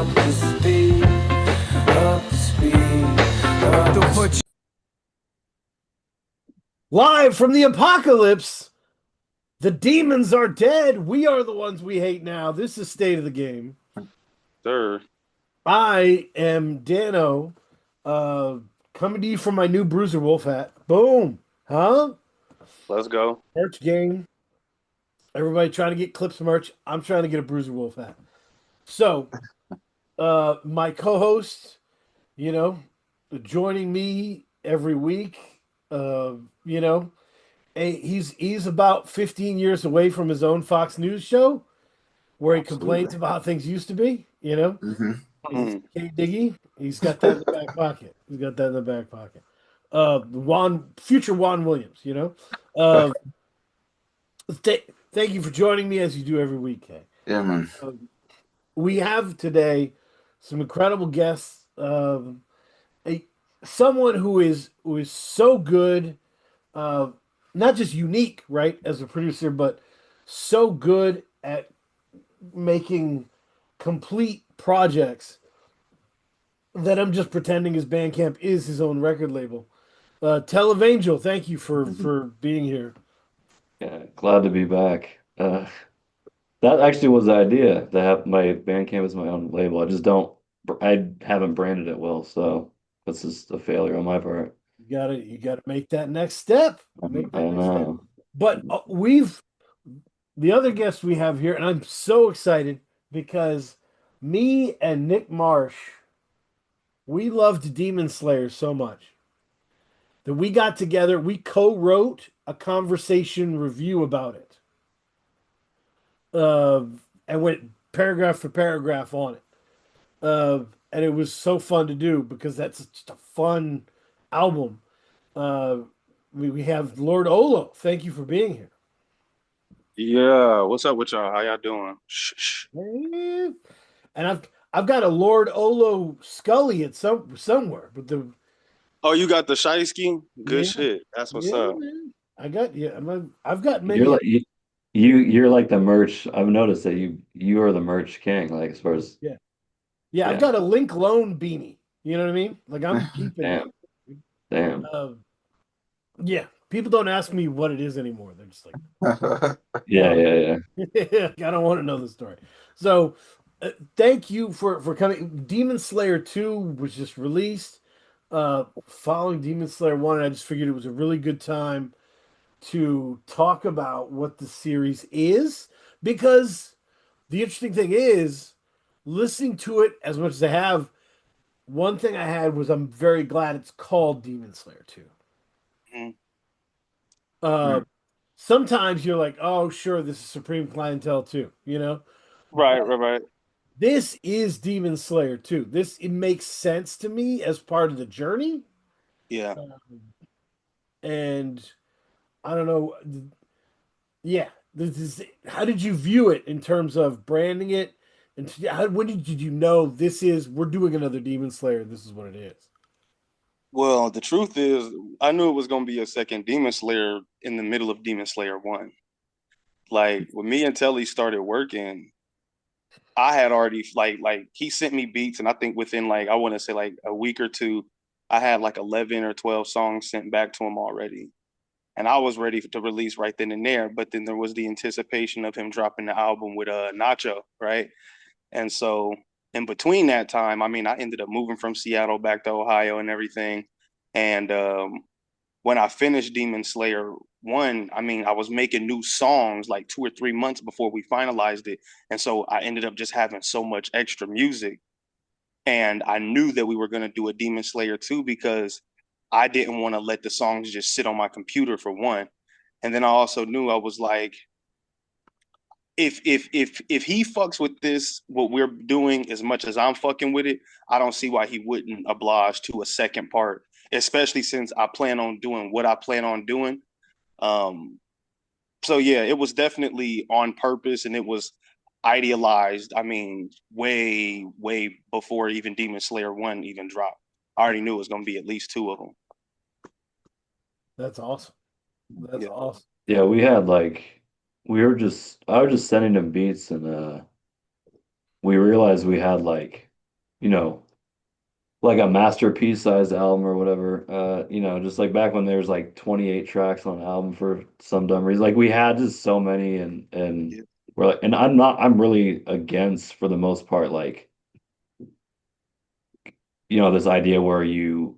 up to speed, up to speed, up to speed. Live from the apocalypse, the demons are dead. We are the ones we hate now. This is State of the Game. Sir. I am Dano, coming to you from my new Bruiser Wolf hat. Boom. Huh? Let's go. Merch game. Everybody trying to get Clips merch. I'm trying to get a Bruiser Wolf hat. So, my co-host, joining me every week, he's about 15 years away from his own Fox News show where he complains about how things used to be, Mm. K Diggy, he's got that in the back pocket. He's got that in the back pocket. Future Juan Williams, Uh, thank you for joining me as you do every week, Kay. Yeah, man. We have today some incredible guests. Someone who is so good, not just unique, right, as a producer, but so good at making complete projects that I'm just pretending his Bandcamp is his own record label. Televangel, thank you for being here. Yeah, glad to be back. That actually was the idea to have my Bandcamp as my own label. I haven't branded it well, so this is a failure on my part. You gotta make that next step. Make I that next step. know. But the other guest we have here, and I'm so excited because me and Nick Marsh, we loved Demon Slayer so much that we got together, we co-wrote a conversation review about it. And went paragraph for paragraph on it. And it was so fun to do because that's just a fun album. We have Lord Olo. Thank you for being here. Yeah, what's up with y'all? How y'all doing? Shh. And I've got a Lord Olo Scully at somewhere, but Oh, you got the Shiesty? Good Yeah. shit. That's what's yeah, up. man. I've got many. You're like the merch. I've noticed that you are the merch king, like as far as Yeah, I've yeah. got a Link Loan beanie. You know what I mean? Like I'm keeping it. Damn. Yeah, people don't ask me what it is anymore. They're just like, Yeah. I don't want to know the story. So, thank you for coming. Demon Slayer 2 was just released. Following Demon Slayer 1, I just figured it was a really good time to talk about what the series is, because the interesting thing is listening to it as much as I have. One thing I had was I'm very glad it's called Demon Slayer 2. Mhm. Sometimes you're like, oh, sure, this is Supreme Clientele 2, Right. This is Demon Slayer 2. It makes sense to me as part of the journey. Yeah. And I don't know. Yeah. How did you view it in terms of branding it? And when did you know we're doing another Demon Slayer? This is what it is. Well, the truth is, I knew it was gonna be a second Demon Slayer in the middle of Demon Slayer 1. Like when me and Telly started working, I had already like he sent me beats, and I think within like I want to say like a week or two, I had like 11 or 12 songs sent back to him already, and I was ready to release right then and there. But then there was the anticipation of him dropping the album with Nacho, right? And so in between that time, I mean, I ended up moving from Seattle back to Ohio and everything, and when I finished Demon Slayer 1, I mean, I was making new songs like 2 or 3 months before we finalized it. And so I ended up just having so much extra music. And I knew that we were going to do a Demon Slayer 2 because I didn't want to let the songs just sit on my computer for one. And then I also knew I was like, if he fucks with this, what we're doing as much as I'm fucking with it, I don't see why he wouldn't oblige to a second part, especially since I plan on doing what I plan on doing. Um, so yeah, it was definitely on purpose and it was idealized. I mean, way before even Demon Slayer 1 even dropped. I already knew it was gonna be at least two of them. That's awesome. That's Yeah. awesome. Yeah, I was just sending him beats and we realized we had like you know, like a masterpiece sized album or whatever. Just like back when there was like 28 tracks on an album for some dumb reason. Like we had just so many and Yeah. we're like, and I'm really against for the most part, like, this idea where you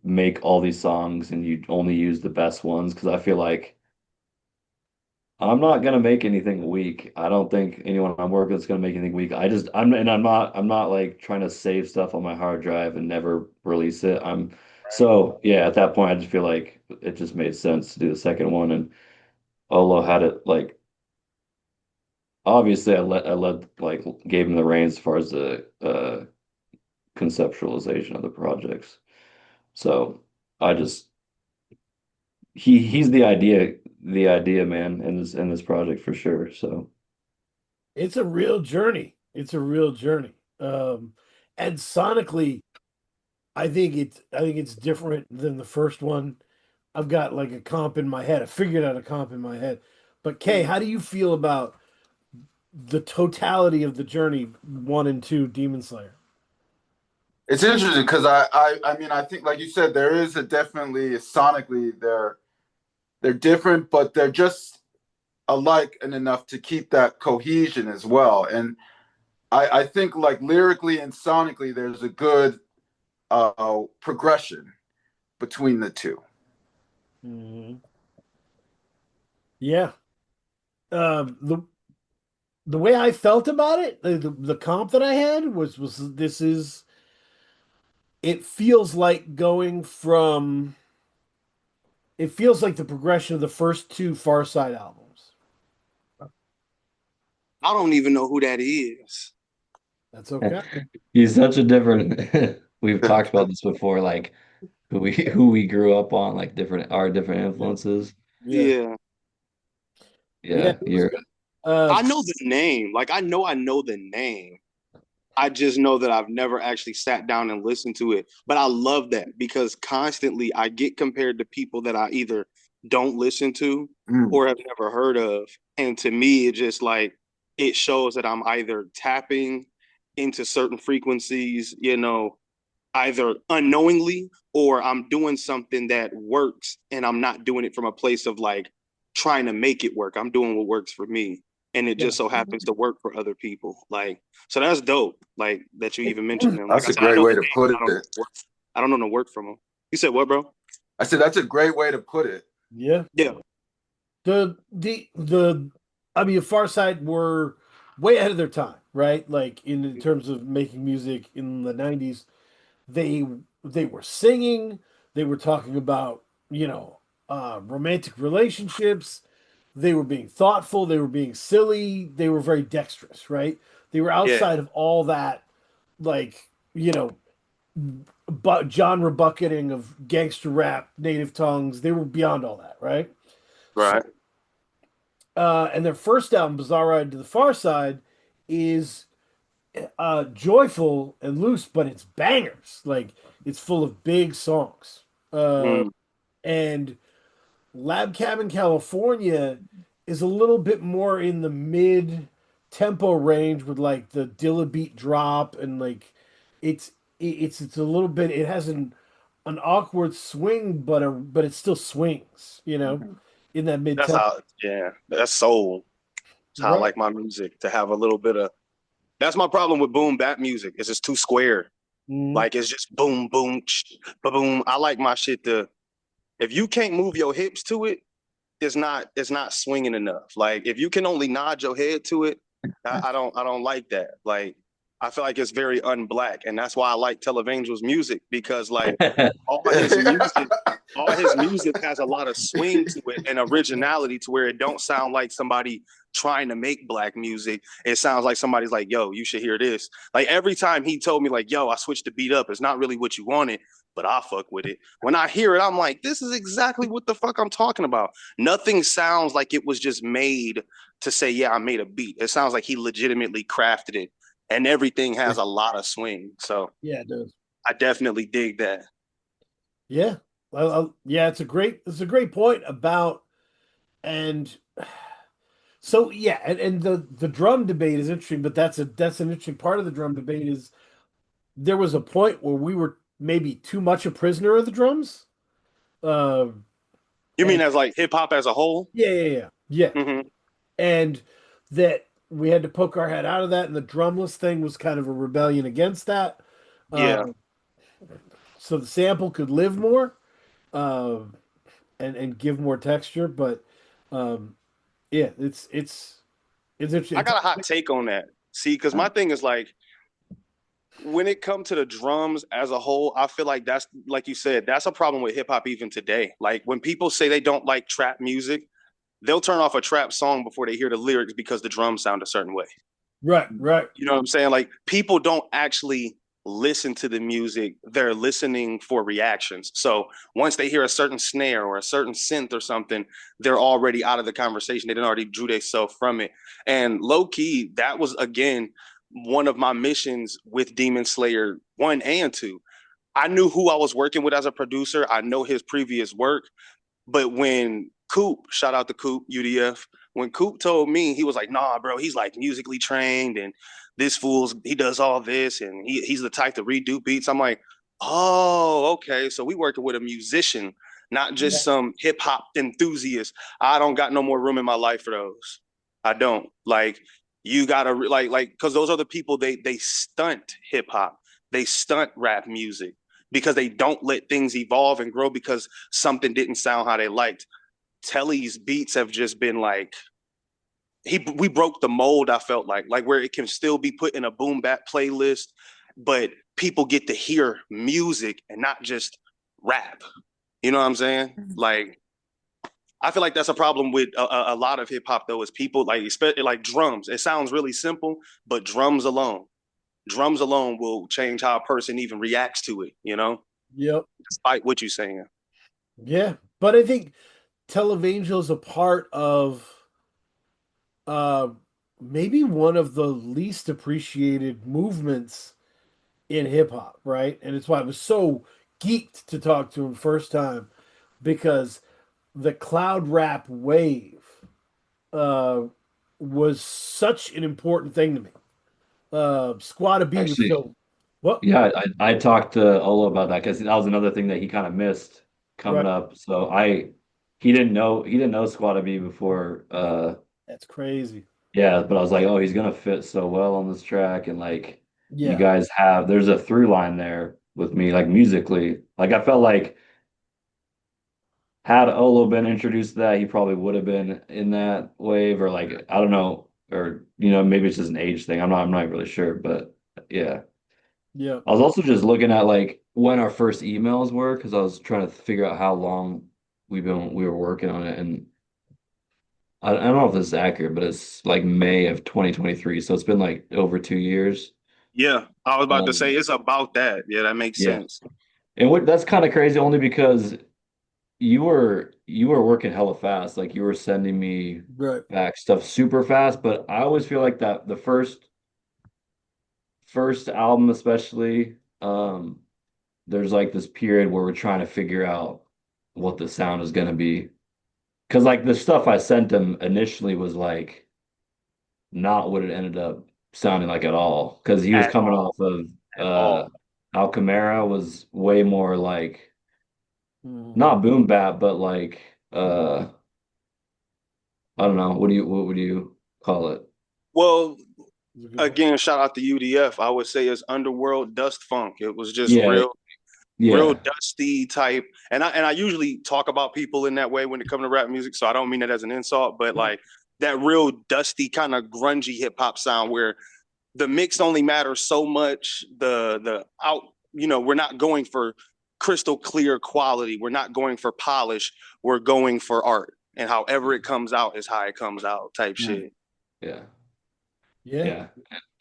make all these songs and you only use the best ones because I feel like I'm not gonna make anything weak. I don't think anyone I'm working with is gonna make anything weak. I'm not like trying to save stuff on my hard drive and never release it. So yeah, at that point I just feel like it just made sense to do the second one and Olo had it like obviously I led like gave him the reins as far as the conceptualization of the projects. So I just he's the idea man in this project for sure. So It's a real journey. It's a real journey. And sonically, I think it's different than the first one. I've got like a comp in my head. I figured out a comp in my head. But Kay, how do you feel about the totality of the journey, one and two, Demon Slayer? It's interesting because I mean I think like you said there is a definitely sonically they're different but they're just alike and enough to keep that cohesion as well. And I think like lyrically and sonically there's a good progression between the two. Mhm. Yeah. The way I felt about it, the comp that I had was this is it feels like going from it feels like the progression of the first two Far Side albums. I don't even know who that is. That's okay. he's such a different we've talked about this before, like who we grew up on, like different Yeah. influences. Yeah. Yeah. Yeah, Yeah, it was you're good. Uh I know the name. Like I know the name. I just know that I've never actually sat down and listened to it. But I love that because constantly I get compared to people that I either don't listen to Mm. or have never heard of. And to me, it just like it shows that I'm either tapping into certain frequencies, either unknowingly or I'm doing something that works and I'm not doing it from a place of like trying to make it work. I'm doing what works for me. And it yeah. just so happens to work for other people. Like, so that's dope. Like that you even mentioned them. Like That's I a said, I great know way the to name, put but it. I don't know the work from them. You said what, bro? I said that's a great way to put it. Yeah. Yeah. The I mean Far Side were way ahead of their time, right? Like in terms of making music in the 90s. They they were singing, they were talking about, romantic relationships, they were being thoughtful, they were being silly, they were very dexterous, right? They were Yeah. outside of all that, like, but genre bucketing of gangster rap, native tongues. They were beyond all that, right? So, Right. and their first album, Bizarre Ride to the Far Side, is joyful and loose, but it's bangers. Like it's full of big songs. Uh, Mm. and Lab Cabin California is a little bit more in the mid tempo range with like the Dilla beat drop and like it's it's a little bit it has an awkward swing but it still swings, in that mid That's tempo. how, yeah, that's soul. That's how I Right. like my music to have a little bit of, that's my problem with boom bap music. It's just too square. Mhm. Like it's just boom, boom, boom. I like my shit to. If you can't move your hips to it, it's not swinging enough. Like if you can only nod your head to it, I don't like that. Like I feel like it's very unblack, and that's why I like Televangel's music because like all his music, all his music has a lot of swing to it and originality to where it don't sound like somebody trying to make black music. It sounds like somebody's like, yo, you should hear this. Like every time he told me like, yo, I switched the beat up. It's not really what you wanted, but I fuck with it. When I hear it, I'm like, this is exactly what the fuck I'm talking about. Nothing sounds like it was just made to say, yeah, I made a beat. It sounds like he legitimately crafted it and everything has a lot of swing. So Yeah, it does. I definitely dig that. Yeah. Yeah, it's a great point about and so yeah, and the drum debate is interesting, but that's an interesting part of the drum debate is there was a point where we were maybe too much a prisoner of the drums. Uh, You mean and as like hip hop as a whole? yeah. Hmm. And that we had to poke our head out of that, and the drumless thing was kind of a rebellion against that. Yeah. Uh, so the sample could live more, uh, and give more texture. But um, yeah, it's I interesting. got a hot take on that. See, because my thing is like when it comes to the drums as a whole, I feel like that's like you said, that's a problem with hip hop even today. Like when people say they don't like trap music, they'll turn off a trap song before they hear the lyrics because the drums sound a certain way. Right, right. You know what I'm saying? Like people don't actually listen to the music, they're listening for reactions. So once they hear a certain snare or a certain synth or something, they're already out of the conversation. They didn't already drew themselves from it. And low key, that was again one of my missions with Demon Slayer 1 and 2. I knew who I was working with as a producer. I know his previous work. But when Coop, shout out to Coop, UDF, when Coop told me, he was like, nah, bro, he's like musically trained and this fool's, he does all this and he's the type to redo beats. I'm like, oh, okay. So we working with a musician, not just some hip hop enthusiast. I don't got no more room in my life for those. I don't. Like, you gotta because those are the people they stunt hip hop, they stunt rap music because they don't let things evolve and grow because something didn't sound how they liked. Telly's beats have just been like we broke the mold. I felt like where it can still be put in a boom bap playlist, but people get to hear music and not just rap. You know what I'm saying? Like I feel like that's a problem with a lot of hip hop though. Is people like especially like drums. It sounds really simple, but drums alone will change how a person even reacts to it. You know, Yep. despite what you're saying. Yeah. But I think Televangel is a part of uh, maybe one of the least appreciated movements in hip hop, right? And it's why I was so geeked to talk to him first time because the cloud rap wave uh, was such an important thing to me. Squad B was Actually, so what? yeah, I talked to Olo about that because that was another thing that he kind of missed coming Right. up. So he didn't know Squatta B before. That's crazy. Yeah, but I was like, oh, he's gonna fit so well on this track, and like you Yeah. guys have there's a through line there with me, like musically. Like I felt like had Olo been introduced to that, he probably would have been in that wave, or like I don't know, or maybe it's just an age thing. I'm not really sure, but yeah. Yeah. I was also just looking at like when our first emails were because I was trying to figure out how long we were working on it, and I don't know if this is accurate, but it's like May of 2023, so it's been like over 2 years. Yeah, I was about to say Um, it's about that. Yeah, that makes yeah, sense. and that's kind of crazy only because you were working hella fast, like you were sending me Right. back stuff super fast, but I always feel like that the first album especially, there's like this period where we're trying to figure out what the sound is going to be. Because like the stuff I sent him initially was like not what it ended up sounding like at all. Because he was At coming all, off of at all. Alchemera was way more like Mhm. not boom bap, but like I don't know. What would you call it? Well, That's a good point. again, shout out to UDF. I would say it's underworld dust funk. It was just Yeah, real yeah. dusty type. And I usually talk about people in that way when it comes to rap music. So I don't mean that as an insult, but like that real dusty kind of grungy hip hop sound where the mix only matters so much. The out, we're not going for crystal clear quality. We're not going for polish. We're going for art. And however it comes out is how it comes out type Mm. shit. Yeah. Yeah. Yeah.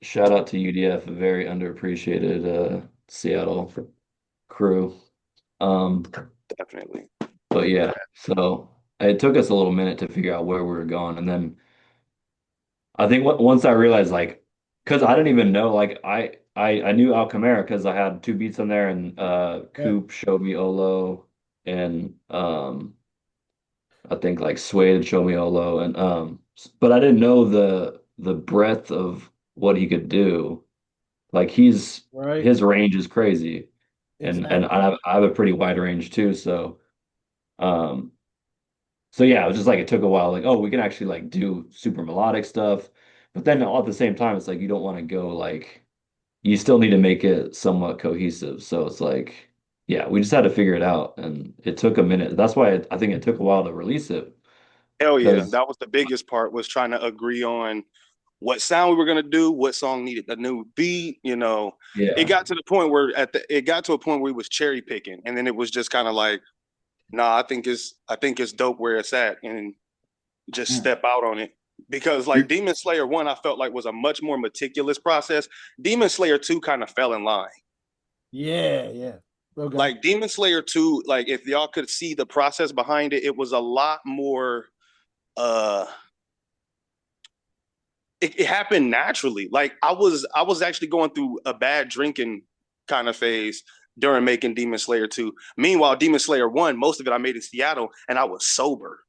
Shout out to UDF, a very underappreciated Seattle crew. Um, Definitely. but yeah, so it took us a little minute to figure out where we were going, and then I think once I realized like, because I didn't even know like I knew Alchemera because I had two beats on there, and Right. Coop showed me Olo, and I think like Suede showed me Olo, and but I didn't know the breadth of what he could do. Like Right. his range is crazy, and Exactly. I have a pretty wide range too. Um, so yeah, it was just like it took a while. Like, oh, we can actually like do super melodic stuff, but then all at the same time, it's like you don't want to go like you still need to make it somewhat cohesive. So it's like, yeah, we just had to figure it out, and it took a minute. That's why I think it took a while to release it Hell yeah, because that was the biggest part, was trying to agree on what sound we were gonna do, what song needed a new beat. It yeah, got to the point where it got to a point where we was cherry picking, and then it was just kind of like, nah, I think it's dope where it's at, and just Mm. step out on it. Because like You- Demon Slayer 1, I felt like was a much more meticulous process. Demon Slayer 2 kind of fell in line. Yeah, yeah. Okay. Like Demon Slayer 2, like if y'all could see the process behind it, it was a lot more uh it happened naturally. Like I was actually going through a bad drinking kind of phase during making Demon Slayer 2. Meanwhile, Demon Slayer 1, most of it I made in Seattle and I was sober.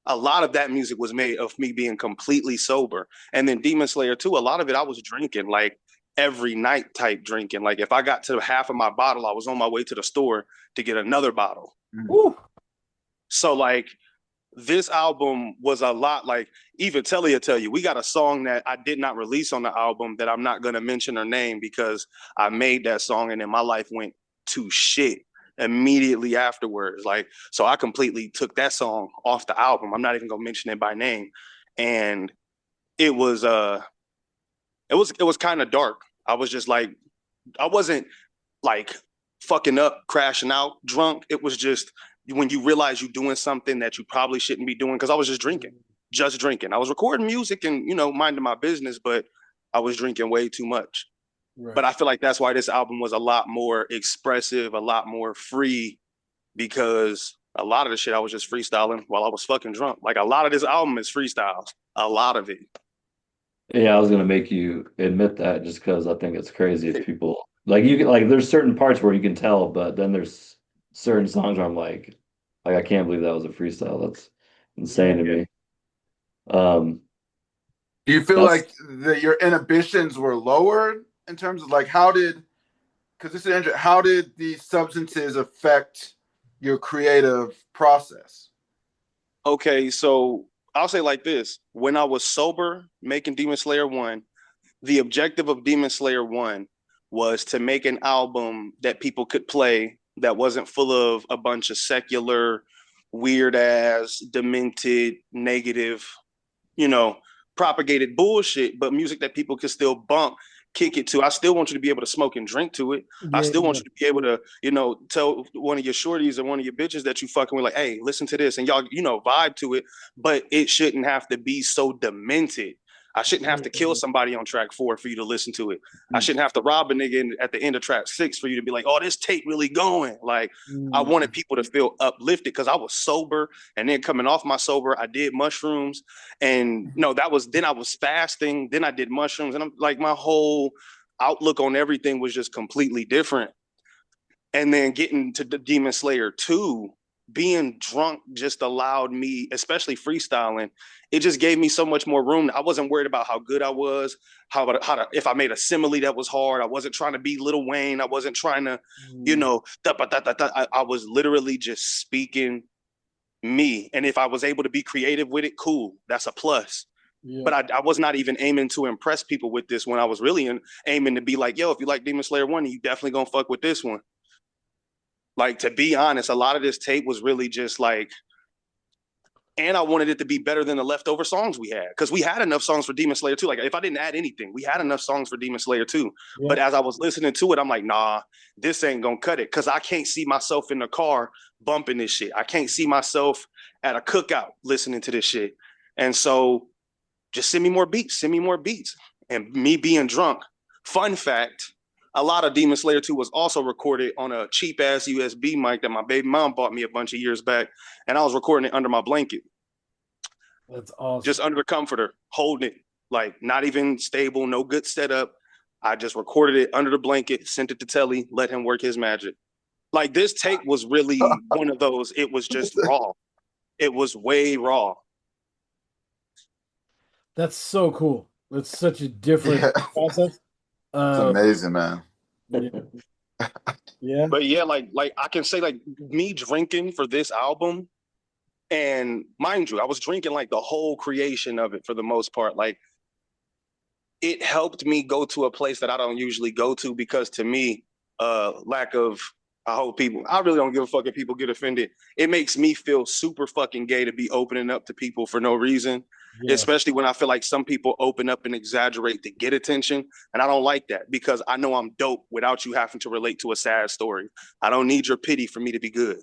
A lot of that music was made of me being completely sober. And then Demon Slayer 2, a lot of it I was drinking like every night type drinking. Like if I got to half of my bottle, I was on my way to the store to get another bottle. mm. Woo. So like this album was a lot like, even Telly will tell you, we got a song that I did not release on the album that I'm not going to mention her name because I made that song and then my life went to shit immediately afterwards. Like, so I completely took that song off the album. I'm not even going to mention it by name. And it was, it was kind of dark. I was just like, I wasn't like fucking up, crashing out, drunk. It was just when you realize you're doing something that you probably shouldn't be doing. Because I was just drinking, just drinking. I was recording music and minding my business, but I was drinking way too much. But Right. I feel like that's why this album was a lot more expressive, a lot more free, because a lot of the shit I was just freestyling while I was fucking drunk. Like a lot of this album is freestyles, a lot of it. yeah, I was gonna make you admit that just because I think it's crazy if people like you can like there's certain parts where you can tell, but then there's certain songs where I'm like I can't believe that was a freestyle. That's insane Yeah. to me. Um, Do you feel that's like that your inhibitions were lowered in terms of like because this is interesting, how did these substances affect your creative process? Okay, so I'll say like this. When I was sober making Demon Slayer 1, the objective of Demon Slayer 1 was to make an album that people could play that wasn't full of a bunch of secular, weird ass, demented, negative, you know, propagated bullshit, but music that people could still bump, kick it to. I still want you to be able to smoke and drink to it. I Yeah, still want yeah. you to be able to, tell one of your shorties or one of your bitches that you fucking with, like, hey, listen to this, and y'all, vibe to it. But it shouldn't have to be so demented. I shouldn't have to kill somebody on track 4 for you to listen to it. I Mm. shouldn't have to rob a nigga at the end of track 6 for you to be like, oh, this tape really going. Like, I Mm. wanted people to feel uplifted because I was sober, and then coming off my sober, I did mushrooms, and no, that was then I was fasting, then I did mushrooms, and I'm like, my whole outlook on everything was just completely different. And then getting to the Demon Slayer 2, being drunk just allowed me, especially freestyling, it just gave me so much more room. I wasn't worried about how good I was, if I made a simile that was hard. I wasn't trying to be Lil Wayne. I wasn't trying to, Mm. I was literally just speaking me. And if I was able to be creative with it, cool. That's a plus. Yeah. But I was not even aiming to impress people with this one. I was really aiming to be like, yo, if you like Demon Slayer 1, you definitely gonna fuck with this one. Like, to be honest, a lot of this tape was really just like, and I wanted it to be better than the leftover songs we had, because we had enough songs for Demon Slayer 2. Like, if I didn't add anything, we had enough songs for Demon Slayer 2. Yeah. But as I was listening to it, I'm like, nah, this ain't gonna cut it, because I can't see myself in the car bumping this shit. I can't see myself at a cookout listening to this shit. And so just send me more beats, send me more beats. And me being drunk, fun fact, a lot of Demon Slayer 2 was also recorded on a cheap ass USB mic that my baby mom bought me a bunch of years back. And I was recording it under my blanket, That's awesome. just under the comforter, holding it, like not even stable, no good setup. I just recorded it under the blanket, sent it to Telly, let him work his magic. Like, this tape was really one of those, it was just raw. It was way raw. That's so cool. That's such a different Yeah. process. It's Uh, amazing, man. yeah, yeah, But yeah, like I can say like me drinking for this album, and mind you, I was drinking like the whole creation of it for the most part. Like it helped me go to a place that I don't usually go to because to me, lack of I hope people I really don't give a fuck if people get offended. It makes me feel super fucking gay to be opening up to people for no reason. yeah. Especially when I feel like some people open up and exaggerate to get attention. And I don't like that because I know I'm dope without you having to relate to a sad story. I don't need your pity for me to be good.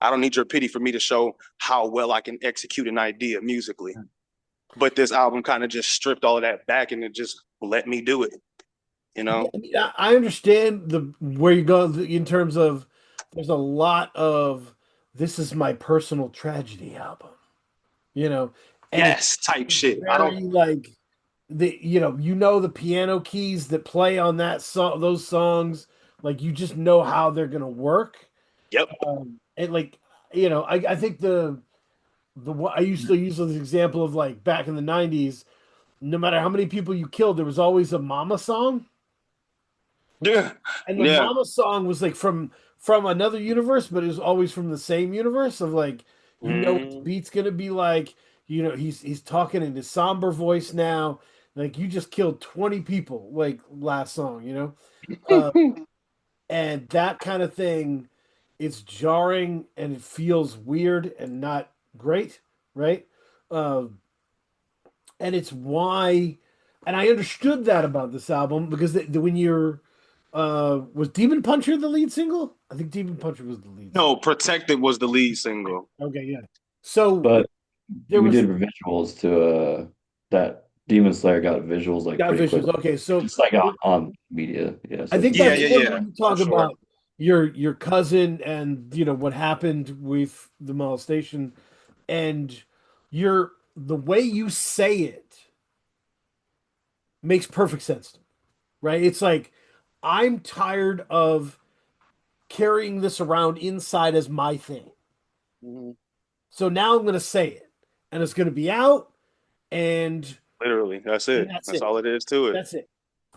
I don't need your pity for me to show how well I can execute an idea musically. But this album kind of just stripped all of that back and it just let me do it, you know? Yeah, I understand the where you go in terms of there's a lot of this is my personal tragedy album, you know, and Yes, type it's shit. I very don't, like the piano keys that play on that song, those songs, like you just know how they're gonna work. yep. And like I think I used to use this example of like back in the '90s. No matter how many people you killed, there was always a mama song. Yeah. And the Yeah. mama song was like from another universe, but it was always from the same universe of like what the Mm. beat's gonna be like. He's talking in his somber voice now. Like you just killed 20 people like last song, uh, and that kind of thing. It's jarring and it feels weird and not great, right? Um, and it's why, and I understood that about this album because when you're was Demon Puncher the lead single? I think Demon Puncher was the lead No, single. Protected was the lead single. Okay, yeah. So But there we was did visuals to that Demon Slayer got visuals like got pretty quick. visuals. Okay, so Just like on media. Yeah, I so think it's Yeah, that's yeah, visual. one yeah, when you for talk sure. about your cousin and what happened with the molestation and the way you say it makes perfect sense to me, right? It's like I'm tired of carrying this around inside as my thing. Mhm. So now I'm going to say it, and it's going to be out, and Literally, that's it. that's That's it. all it is to it. That's it.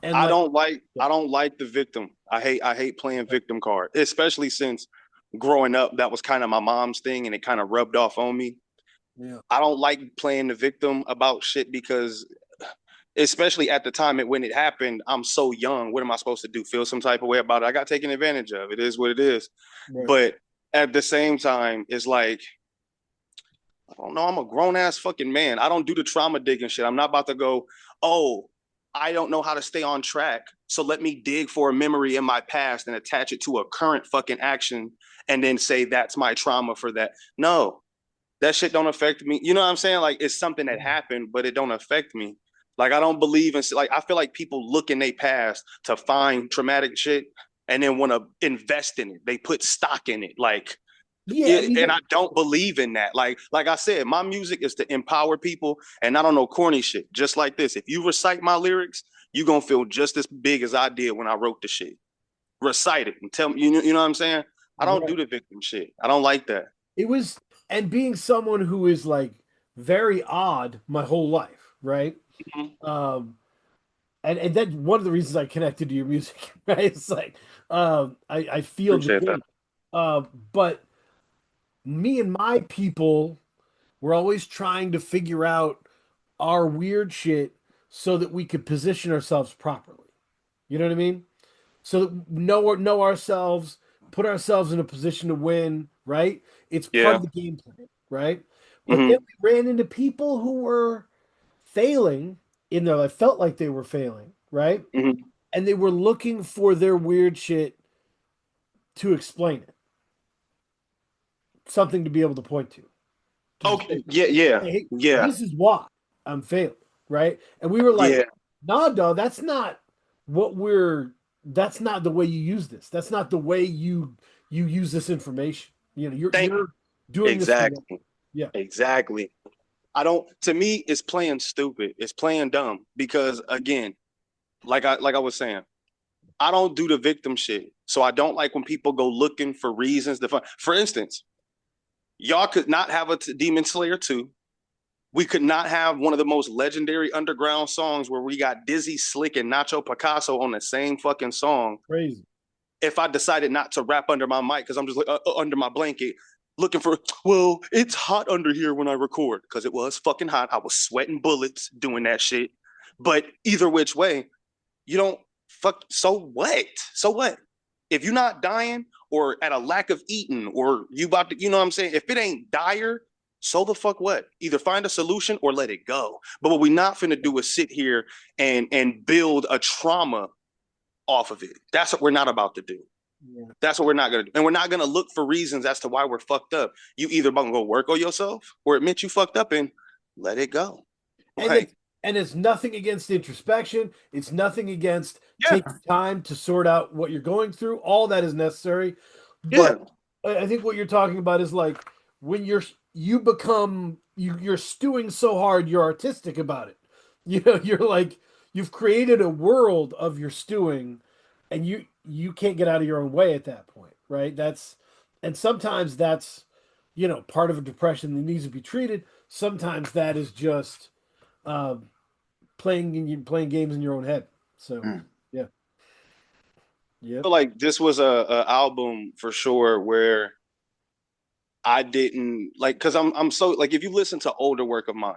And like, yeah, I don't like the victim. I hate playing victim card, especially since growing up that was kind of my mom's thing and it kind of rubbed off on me. yeah, I don't like playing the victim about shit because especially at the time when it happened, I'm so young. What am I supposed to do? Feel some type of way about it? I got taken advantage of. It is what it is. right. But at the same time, it's like I don't know. I'm a grown ass fucking man. I don't do the trauma digging shit. I'm not about to go, oh, I don't know how to stay on track. So let me dig for a memory in my past and attach it to a current fucking action and then say that's my trauma for that. No, that shit don't affect me. You know what I'm saying? Like it's something that happened, but it don't affect me. Like I don't believe in like I feel like people look in their past to find traumatic shit and then want to invest in it. They put stock in it. Like Yeah, I and mean, I don't believe in that. Like I said, my music is to empower people, and I don't know corny shit. Just like this, if you recite my lyrics, you gonna feel just as big as I did when I wrote the shit. Recite it and tell me. You know what I'm saying? I don't do right. the victim shit. I don't like that. It was, and being someone who is like very odd my whole life, right? Mhm. Um, and that's one of the reasons I connected to your music, right? It's like, I feel the Appreciate that. journey. Uh, but me and my people were always trying to figure out our weird shit so that we could position ourselves properly. You know what I mean? So that know ourselves, put ourselves in a position to win, right? It's part Yeah. of the game plan, right? But then Hmm. we ran into people who were failing in there. I felt like they were failing, right? Hmm. And they were looking for their weird shit to explain it, something to be able to point to just say, Okay. Yeah. Yeah. hey, Yeah. this is why I'm failing, right? And we were like, Yeah. nah, dog, what we're that's not the way you use this. That's not the way you use this information. Thank. You're doing this the wrong. Exactly. Yeah. Exactly. I don't. To me, it's playing stupid. It's playing dumb because again, like I was saying, I don't do the victim shit. So I don't like when people go looking for reasons to find. For instance, y'all could not have a Demon Slayer 2. We could not have one of the most legendary underground songs where we got Dizzy Slick and Nacho Picasso on the same fucking song. Crazy. If I decided not to rap under my mic because I'm just like under my blanket looking for, well, it's hot under here when I record, because it was fucking hot. I was sweating bullets doing that shit. But either which way, you don't fuck. So what? So what? If you're not dying or at a lack of eating or you about to, you know what I'm saying? If it ain't dire, so the fuck what? Either find a solution or let it go. But what we not finna do is sit here and build a trauma off of it. That's what we're not about to do. Yeah. That's what we're not gonna do. And we're not gonna look for reasons as to why we're fucked up. You either gonna go work on yourself or admit you fucked up and let it go. And it's nothing against introspection. It's nothing against taking time to sort out what you're going through. All that is necessary. But I think what you're talking about is like when you're stewing so hard, you're artistic about it. You know, you're like, you've created a world of your stewing, and you can't get out of your own way at that point, right? And sometimes that's, you know, part of a depression that needs to be treated. Sometimes that is just playing games in your own head. So yeah. I feel like this was a album for sure where I didn't like, because I'm so like, if you listen to older work of mine,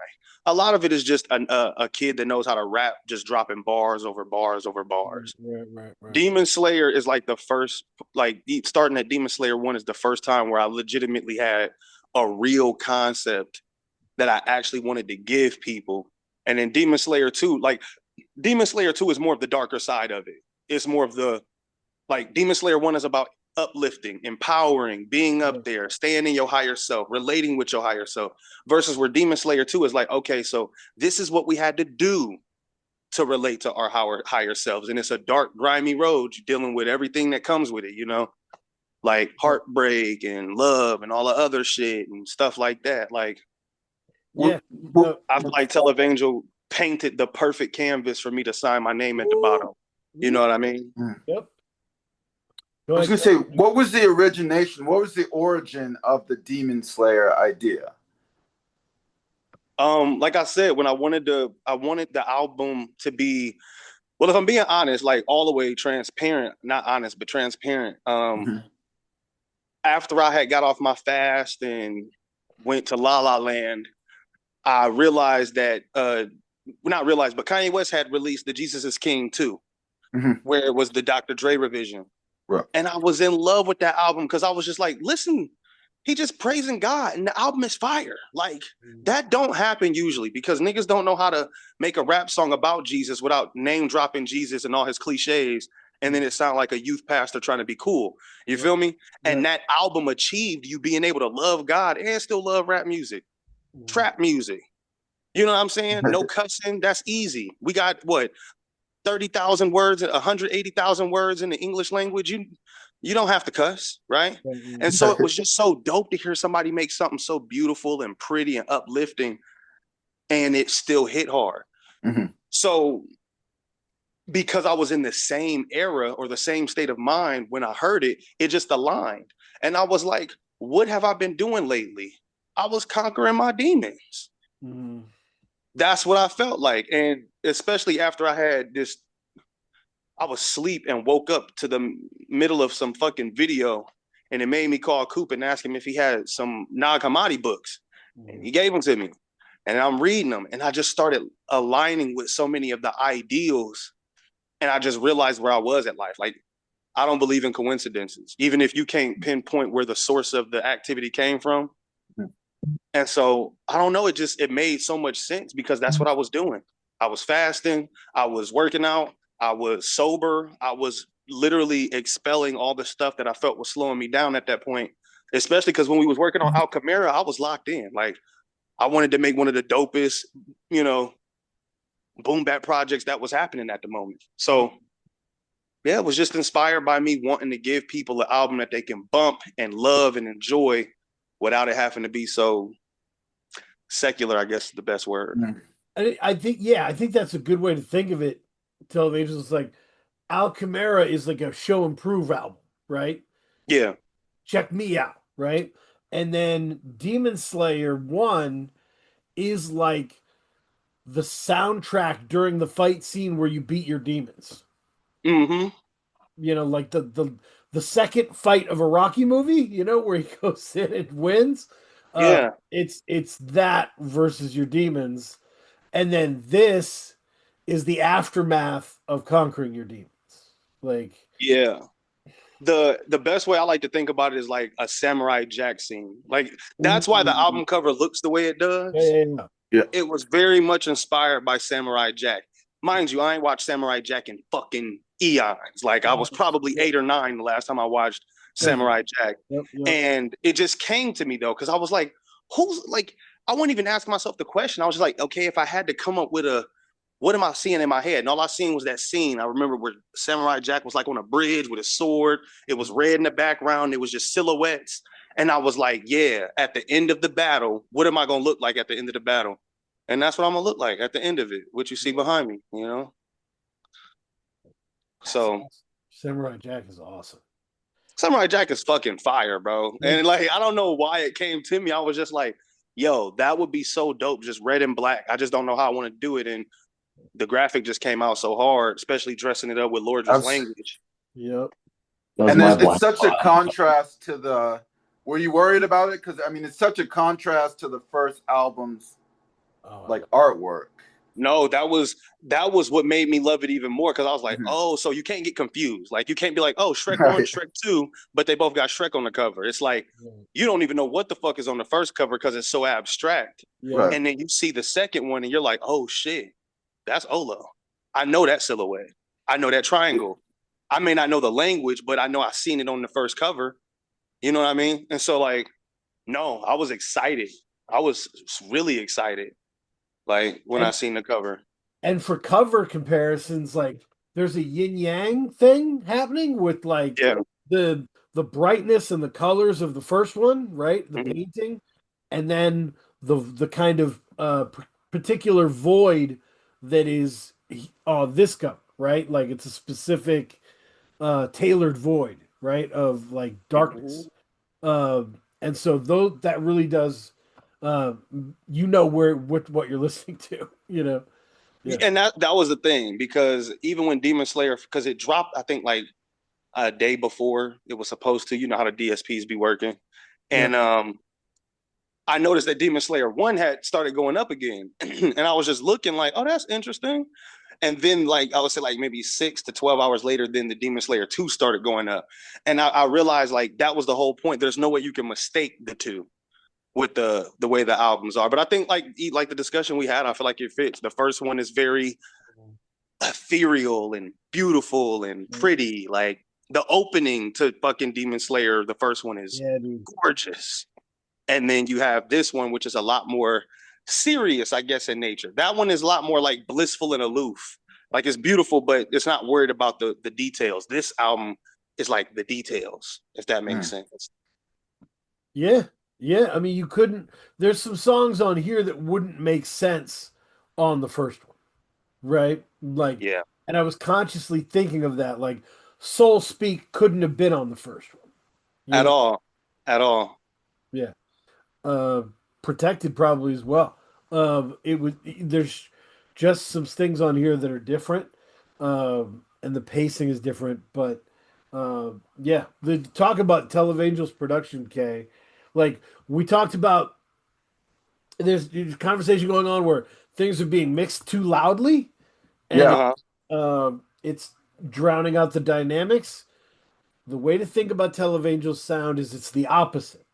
a lot of it is just a kid that knows how to rap, just dropping bars over bars over bars. Right. Demon Slayer is like the first, like starting at Demon Slayer 1 is the first time where I legitimately had a real concept that I actually wanted to give people. And then Demon Slayer 2, like Demon Slayer 2 is more of the darker side of it. It's more of the, like Demon Slayer 1 is about uplifting, empowering, being up there, staying in your higher self, relating with your higher self, versus where Demon Slayer 2 is like, okay, so this is what we had to do to relate to our higher selves. And it's a dark, grimy road. You're dealing with everything that comes with it, you know, like heartbreak and love and all the other shit and stuff like that. Like, I feel like Televangel painted the perfect canvas for me to sign my name at the bottom. You know what I mean? Yep. I was gonna say, what was the origination? What was the origin of the Demon Slayer idea? Like I said, when I wanted the album to be, well, if I'm being honest, like all the way transparent, not honest, but transparent. After I had got off my fast and went to La La Land, I realized that, not realized, but Kanye West had released the Jesus is King 2, where it was the Dr. Dre revision. Right. And I was in love with that album because I was just like, listen, he just praising God and the album is fire. Like, that don't happen usually because niggas don't know how to make a rap song about Jesus without name dropping Jesus and all his cliches. And then it sound like a youth pastor trying to be cool. You feel me? And that album achieved you being able to love God and still love rap music, trap music. You know what I'm saying? No cussing. That's easy. We got what? 30,000 words, 180,000 words in the English language. You don't have to cuss, right? And so it was just so dope to hear somebody make something so beautiful and pretty and uplifting, and it still hit hard. So because I was in the same era or the same state of mind when I heard it, it just aligned. And I was like, what have I been doing lately? I was conquering my demons. That's what I felt like. And especially after I had this, I was asleep and woke up to the middle of some fucking video, and it made me call Coop and ask him if he had some Nag Hammadi books. And he gave them to me. And I'm reading them, and I just started aligning with so many of the ideals, and I just realized where I was at life. Like, I don't believe in coincidences, even if you can't pinpoint where the source of the activity came from. And so I don't know, it made so much sense because that's what I was doing. I was fasting, I was working out, I was sober, I was literally expelling all the stuff that I felt was slowing me down at that point, especially because when we was working on Al Camara, I was locked in. Like, I wanted to make one of the dopest, you know, boom bap projects that was happening at the moment. So yeah, it was just inspired by me wanting to give people an album that they can bump and love and enjoy without it having to be so secular, I guess is the best word. I think that's a good way to think of it. Television is like Al Camara is like a show and prove album, right? Yeah. Check me out, right? And then Demon Slayer 1 is like the soundtrack during the fight scene where you beat your demons. Mm-hmm. You know, like the second fight of a Rocky movie, you know, where he goes in and wins. Yeah. It's that versus your demons. And then this is the aftermath of conquering your demons. Like, Yeah. The best way I like to think about it is like a Samurai Jack scene. Like that's why the album cover looks the way it does. yeah. Yeah. It was very much inspired by Samurai Jack. Mind you, I ain't watched Samurai Jack in fucking eons. Like I was probably 8 or 9 the last time I watched Samurai Jack. Yep. And it just came to me though, because I was like, who's like, I wouldn't even ask myself the question. I was just like, okay, if I had to come up with a, what am I seeing in my head? And all I seen was that scene. I remember where Samurai Jack was like on a bridge with a sword. It was red in the background. It was just silhouettes. And I was like, yeah, at the end of the battle, what am I going to look like at the end of the battle? And that's what I'm going to look like at the end of it, what you see behind me, you know? So Samurai Jack is awesome. Samurai Jack is fucking fire, bro. And like, I don't know why it came to me. I was just like, yo, that would be so dope, just red and black. I just don't know how I want to do it. And the graphic just came out so hard, especially dressing it up with Lordra's language. Yep. And it's such a contrast to the. Were you worried about it? Because I mean, it's such a contrast to the first album's like artwork. No, that was what made me love it even more, because I was like, oh, so you can't get confused. Like you can't be like, oh, Shrek 1, Shrek 2, but they both got Shrek on the cover. It's like you don't even know what the fuck is on the first cover because it's so abstract. Yeah. And then you see the second one and you're like, oh shit, that's Olo. I know that silhouette. I know that triangle. I may not know the language, but I know I've seen it on the first cover. You know what I mean? And so like, no, I was excited. I was really excited. Like when I seen the cover. And for cover comparisons, like there's a yin yang thing happening with like the brightness and the colors of the first one, right? The painting, and then the kind of particular void that is this cover, right? Like it's a specific tailored void, right? Of like darkness. And so though that really does you know what you're listening to, you know. Yeah. And that was the thing, because even when Demon Slayer, because it dropped, I think like a day before it was supposed to, you know how the DSPs be working. And I noticed that Demon Slayer 1 had started going up again. And I was just looking like, oh, that's interesting. And then like I would say like maybe 6 to 12 hours later, then the Demon Slayer 2 started going up. And I realized like that was the whole point. There's no way you can mistake the two with the way the albums are. But I think like the discussion we had, I feel like it fits. The first one is very ethereal and beautiful and pretty. Like the opening to fucking Demon Slayer, the first one is gorgeous. And then you have this one, which is a lot more serious, I guess, in nature. That one is a lot more like blissful and aloof. Like it's beautiful, but it's not worried about the details. This album is like the details, if that makes sense. Yeah. Yeah, I mean, you couldn't. There's some songs on here that wouldn't make sense on the first one, right? Like, and I was consciously thinking of that. Like, Soul Speak couldn't have been on the first one at all. Yeah, Protected probably as well. It was. There's just some things on here that are different, and the pacing is different. But yeah, the talk about Televangel's production, Kay. Like we talked about, there's a conversation going on where things are being mixed too loudly, and it's drowning out the dynamics. The way to think about Televangel's sound is it's the opposite.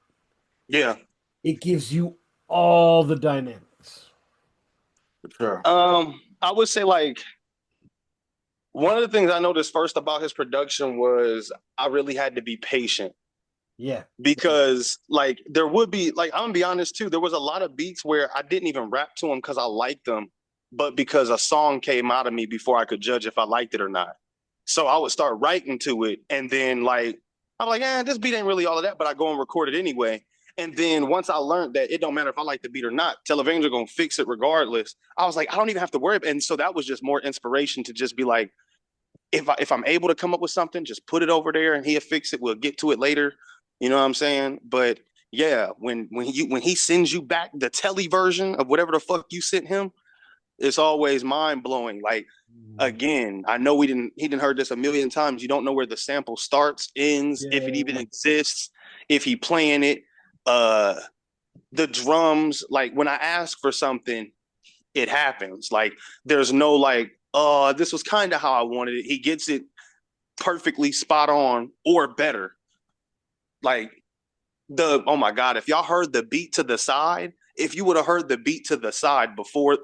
Yeah, it gives you all the dynamics. Sure. I would say like one of the things I noticed first about his production was I really had to be patient. Yeah. Because like there would be like, I'm gonna be honest too, there was a lot of beats where I didn't even rap to them because I liked them, but because a song came out of me before I could judge if I liked it or not. So I would start writing to it, and then like I'm like, this beat ain't really all of that, but I go and record it anyway. And then once I learned that it don't matter if I like the beat or not, Televangel gonna fix it regardless. I was like, I don't even have to worry. And so that was just more inspiration to just be like, if I'm able to come up with something, just put it over there and he'll fix it. We'll get to it later. You know what I'm saying? But yeah, when he sends you back the telly version of whatever the fuck you sent him, it's always mind blowing. Like again, I know he didn't heard this a million times. You don't know where the sample starts, ends, if it even exists, if he playing it. The drums, like when I ask for something, it happens. Like there's no like, oh, this was kind of how I wanted it. He gets it perfectly spot on or better. Like oh my god, if y'all heard the beat to the side, if you would have heard the beat to the side before,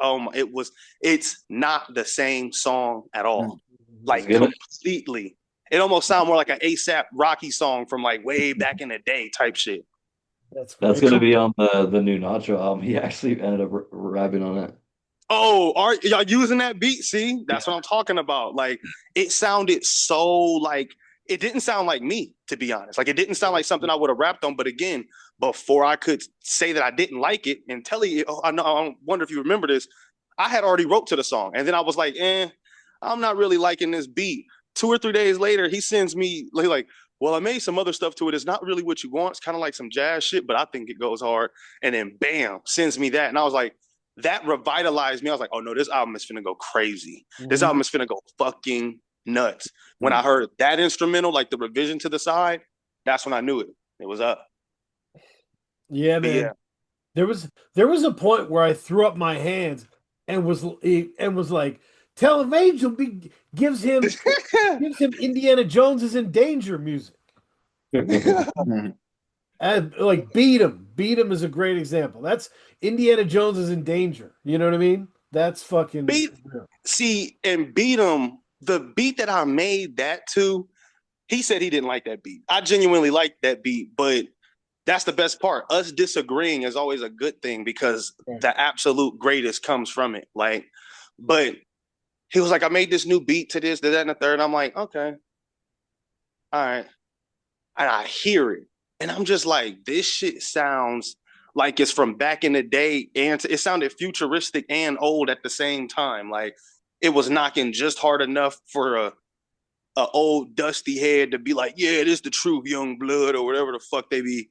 it's not the same song at all. Like completely. It almost sounds more like an ASAP Rocky song from like way back in the day type shit. That's gonna be on the new Nacho album. He actually ended up rapping on it. Oh, are y'all using that beat? See, that's what I'm talking about. Like, it sounded so like it didn't sound like me, to be honest. Like, it didn't sound like something I would have rapped on. But again, before I could say that I didn't like it and tell you, I know, I wonder if you remember this. I had already wrote to the song, and then I was like, I'm not really liking this beat. 2 or 3 days later, he sends me like, well, I made some other stuff to it. It's not really what you want. It's kind of like some jazz shit, but I think it goes hard. And then bam, sends me that, and I was like, that revitalized me. I was like, oh no, this album is finna go crazy. This album is finna go fucking nuts. When I heard that instrumental, like the revision to the side, that's when I knew it. It was up. Yeah, man. Yeah. There was a point where I threw up my hands and was like, Televangel gives him Indiana Jones is in danger music. And like Beat 'em is a great example. That's Indiana Jones is in danger. You know what I mean? That's fucking Beat 'em. The beat that I made that to, he said he didn't like that beat. I genuinely liked that beat, but that's the best part. Us disagreeing is always a good thing because the absolute greatest comes from it. Like, but he was like, I made this new beat to this, that, and the third. I'm like, okay, all right. And I hear it. And I'm just like, this shit sounds like it's from back in the day. And it sounded futuristic and old at the same time. Like it was knocking just hard enough for a old dusty head to be like, yeah, this is the truth, young blood, or whatever the fuck they be,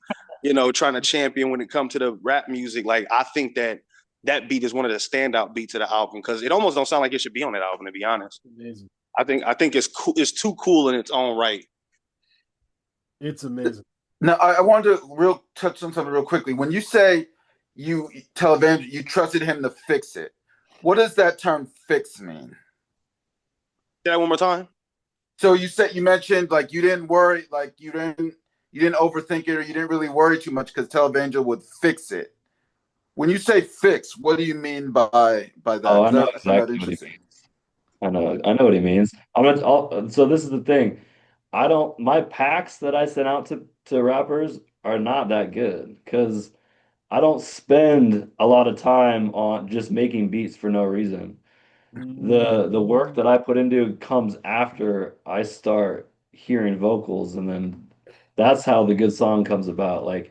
trying to champion when it comes to the rap music. Like I think that beat is one of the standout beats of the album because it almost don't sound like it should be on that album, to be honest. amazing. I think it's cool. It's too cool in its own right. It's amazing. Now, I wanted to touch on something real quickly. When you say you Televangel, you trusted him to fix it, what does that term "fix" mean? Say that one more time. So you mentioned like you didn't worry, like you didn't overthink it, or you didn't really worry too much because Televangel would fix it. When you say "fix," what do you mean by that? Oh, I know exactly what he means. I know what he means. So this is the thing. My packs that I send out to rappers are not that good because I don't spend a lot of time on just making beats for no reason. The work that I put into comes after I start hearing vocals, and then that's how the good song comes about. Like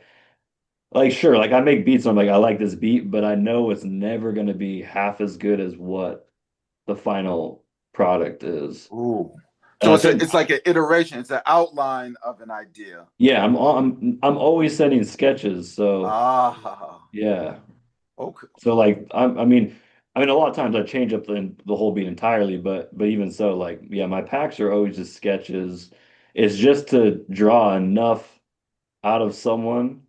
sure, like I make beats and I'm like, I like this beat, but I know it's never gonna be half as good as what the final product is. Ooh. So it's like an iteration. It's an outline of an idea. Yeah, I'm always sending sketches, so yeah. Okay. So like I mean a lot of times I change up the whole beat entirely, but even so, like yeah, my packs are always just sketches. It's just to draw enough out of someone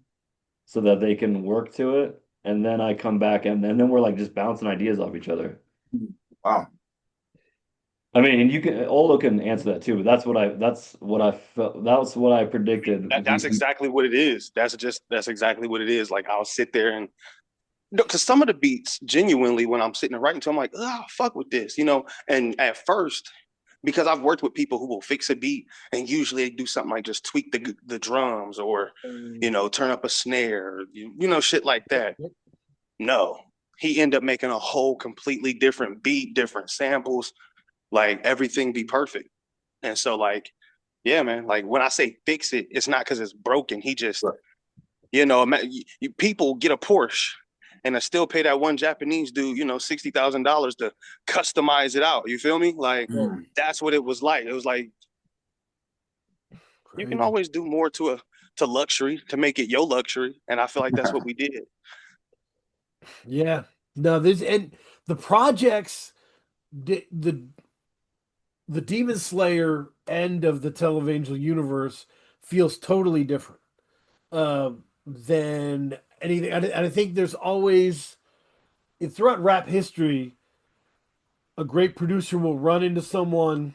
so that they can work to it, and then I come back and then we're like just bouncing ideas off each other. Wow. I mean, and Olo can answer that too, but that's what I felt. That's what I predicted. That's exactly what it is. That's exactly what it is. Like I'll sit there and because some of the beats, genuinely, when I'm sitting and writing to, I'm like, oh, fuck with this, And at first, because I've worked with people who will fix a beat, and usually they do something like just tweak the drums or, turn up a snare, shit like that. No, he ended up making a whole completely different beat, different samples, like everything be perfect. And so, like, yeah, man, like when I say fix it, it's not because it's broken. He just, people get a Porsche and I still pay that one Japanese dude, $60,000 to customize it out. You feel me? Like that's what it was like. It was like you can always do more to to luxury to make it your luxury, and I feel like that's what we did. Yeah. No, there's and the projects the Demon Slayer end of the Televangel universe feels totally different than anything. And I think there's always throughout rap history, a great producer will run into someone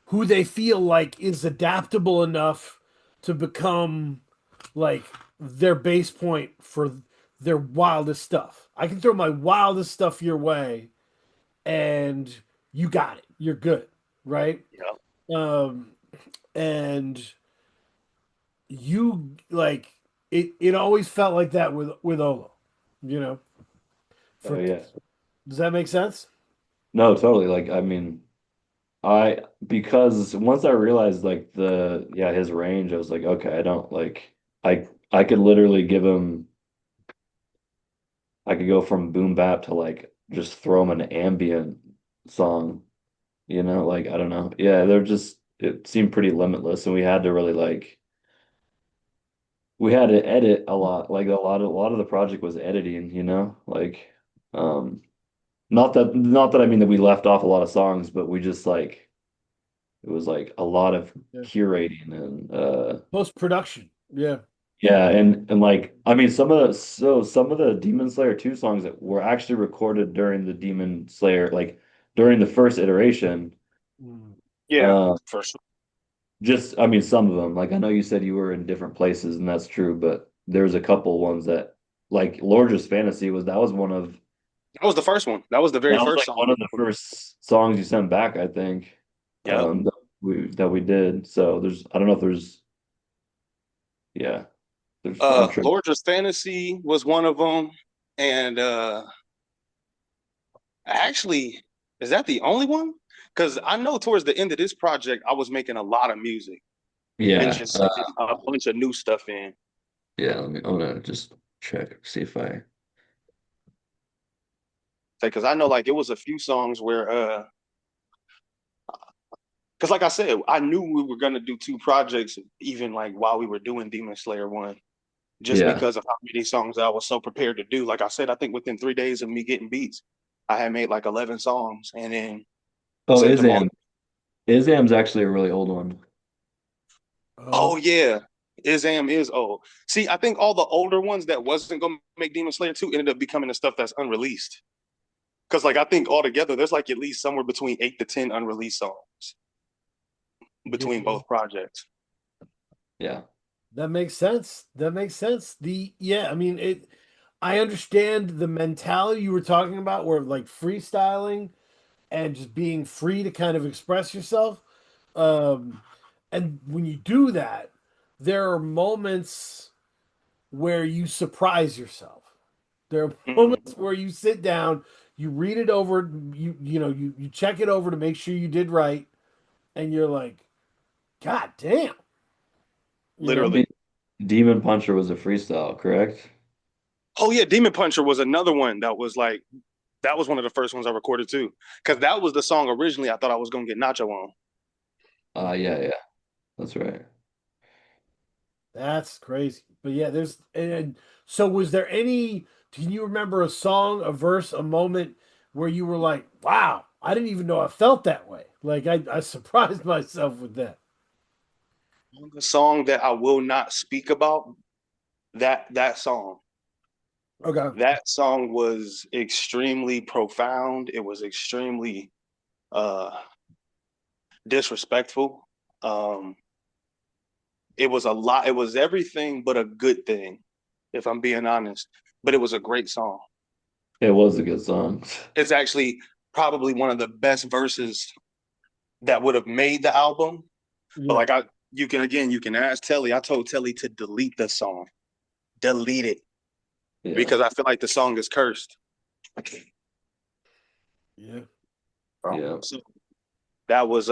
who they feel like is adaptable enough to become like their base point for their wildest stuff. I can throw my wildest stuff your way and you got it. You're good, right? Yeah. Um and you like it always felt like that with Olo, you know. Oh For yeah. does that make sense? No, totally. Like, I mean, because once I realized like his range, I was like, okay, I don't like I could literally give him I could go from boom bap to like just throw him an ambient song, like I don't know. Yeah, it seemed pretty limitless and we had to really like we had to edit a lot. Like a lot of the project was editing, like um not that I mean that we left off a lot of songs, but we just like it was like a lot of Yeah. curating and Post production. Yeah. yeah, and like I mean some of the Demon Slayer 2 songs that were actually recorded during the Demon Slayer like during the first iteration. Mm. Yeah, Uh for sure. just I mean some of them. Like I know you said you were in different places and that's true, but there's a couple ones that like Lorge's Fantasy was one of That was the first one. That was the very that was first like song one we of the recorded. first songs you sent back, I think. Yep. That we did. So I don't know if yeah, I'm sure. Lordra's Fantasy was one of them, and actually, is that the only one? Because I know towards the end of this project, I was making a lot of music and Yeah. just sending a bunch of new stuff in. Yeah, I'm gonna just check, see if I Because I know like it was a few songs where because like I said, I knew we were gonna do two projects even like while we were doing Demon Slayer 1. Just yeah. because of how many songs I was so prepared to do. Like I said, I think within 3 days of me getting beats, I had made like 11 songs and then Oh, sent them all. Izam's actually a really old one. Oh yeah, Izam is old. See, I think all the older ones that wasn't gonna make Demon Slayer 2 ended up becoming the stuff that's unreleased. Because like I think altogether there's like at least somewhere between 8 to 10 unreleased songs between Yeah. both projects. Yeah. That makes sense. That makes sense. I mean I understand the mentality you were talking about where like freestyling and just being free to kind of express yourself. Um and when you do that, there are moments where you surprise yourself. There are Mhm. moments where you sit down, you read it over, you check it over to make sure you did right, and you're like, God damn, you know? De Literally. Demon Puncher was a freestyle, correct? Oh yeah, Demon Puncher was another one that was like that was one of the first ones I recorded too. Because that was the song originally I thought I was gonna get Nacho on. Yeah, yeah, that's right. That's crazy. But yeah, and so was there any, can you remember a song, a verse, a moment where you were like, wow, I didn't even know I felt that way. Like I surprised myself with that. The song that I will not speak about, that song. Okay. That song was extremely profound. It was extremely uh disrespectful. Um it was a lot, it was everything but a good thing, if I'm being honest. But it was a great song. It was a good song. It's actually probably one of the best verses that would have made the album. But Yeah. like you can ask Telly. I told Telly to delete the song. Delete it. Yeah, Because I feel like the song is cursed. Yeah. yeah. So that was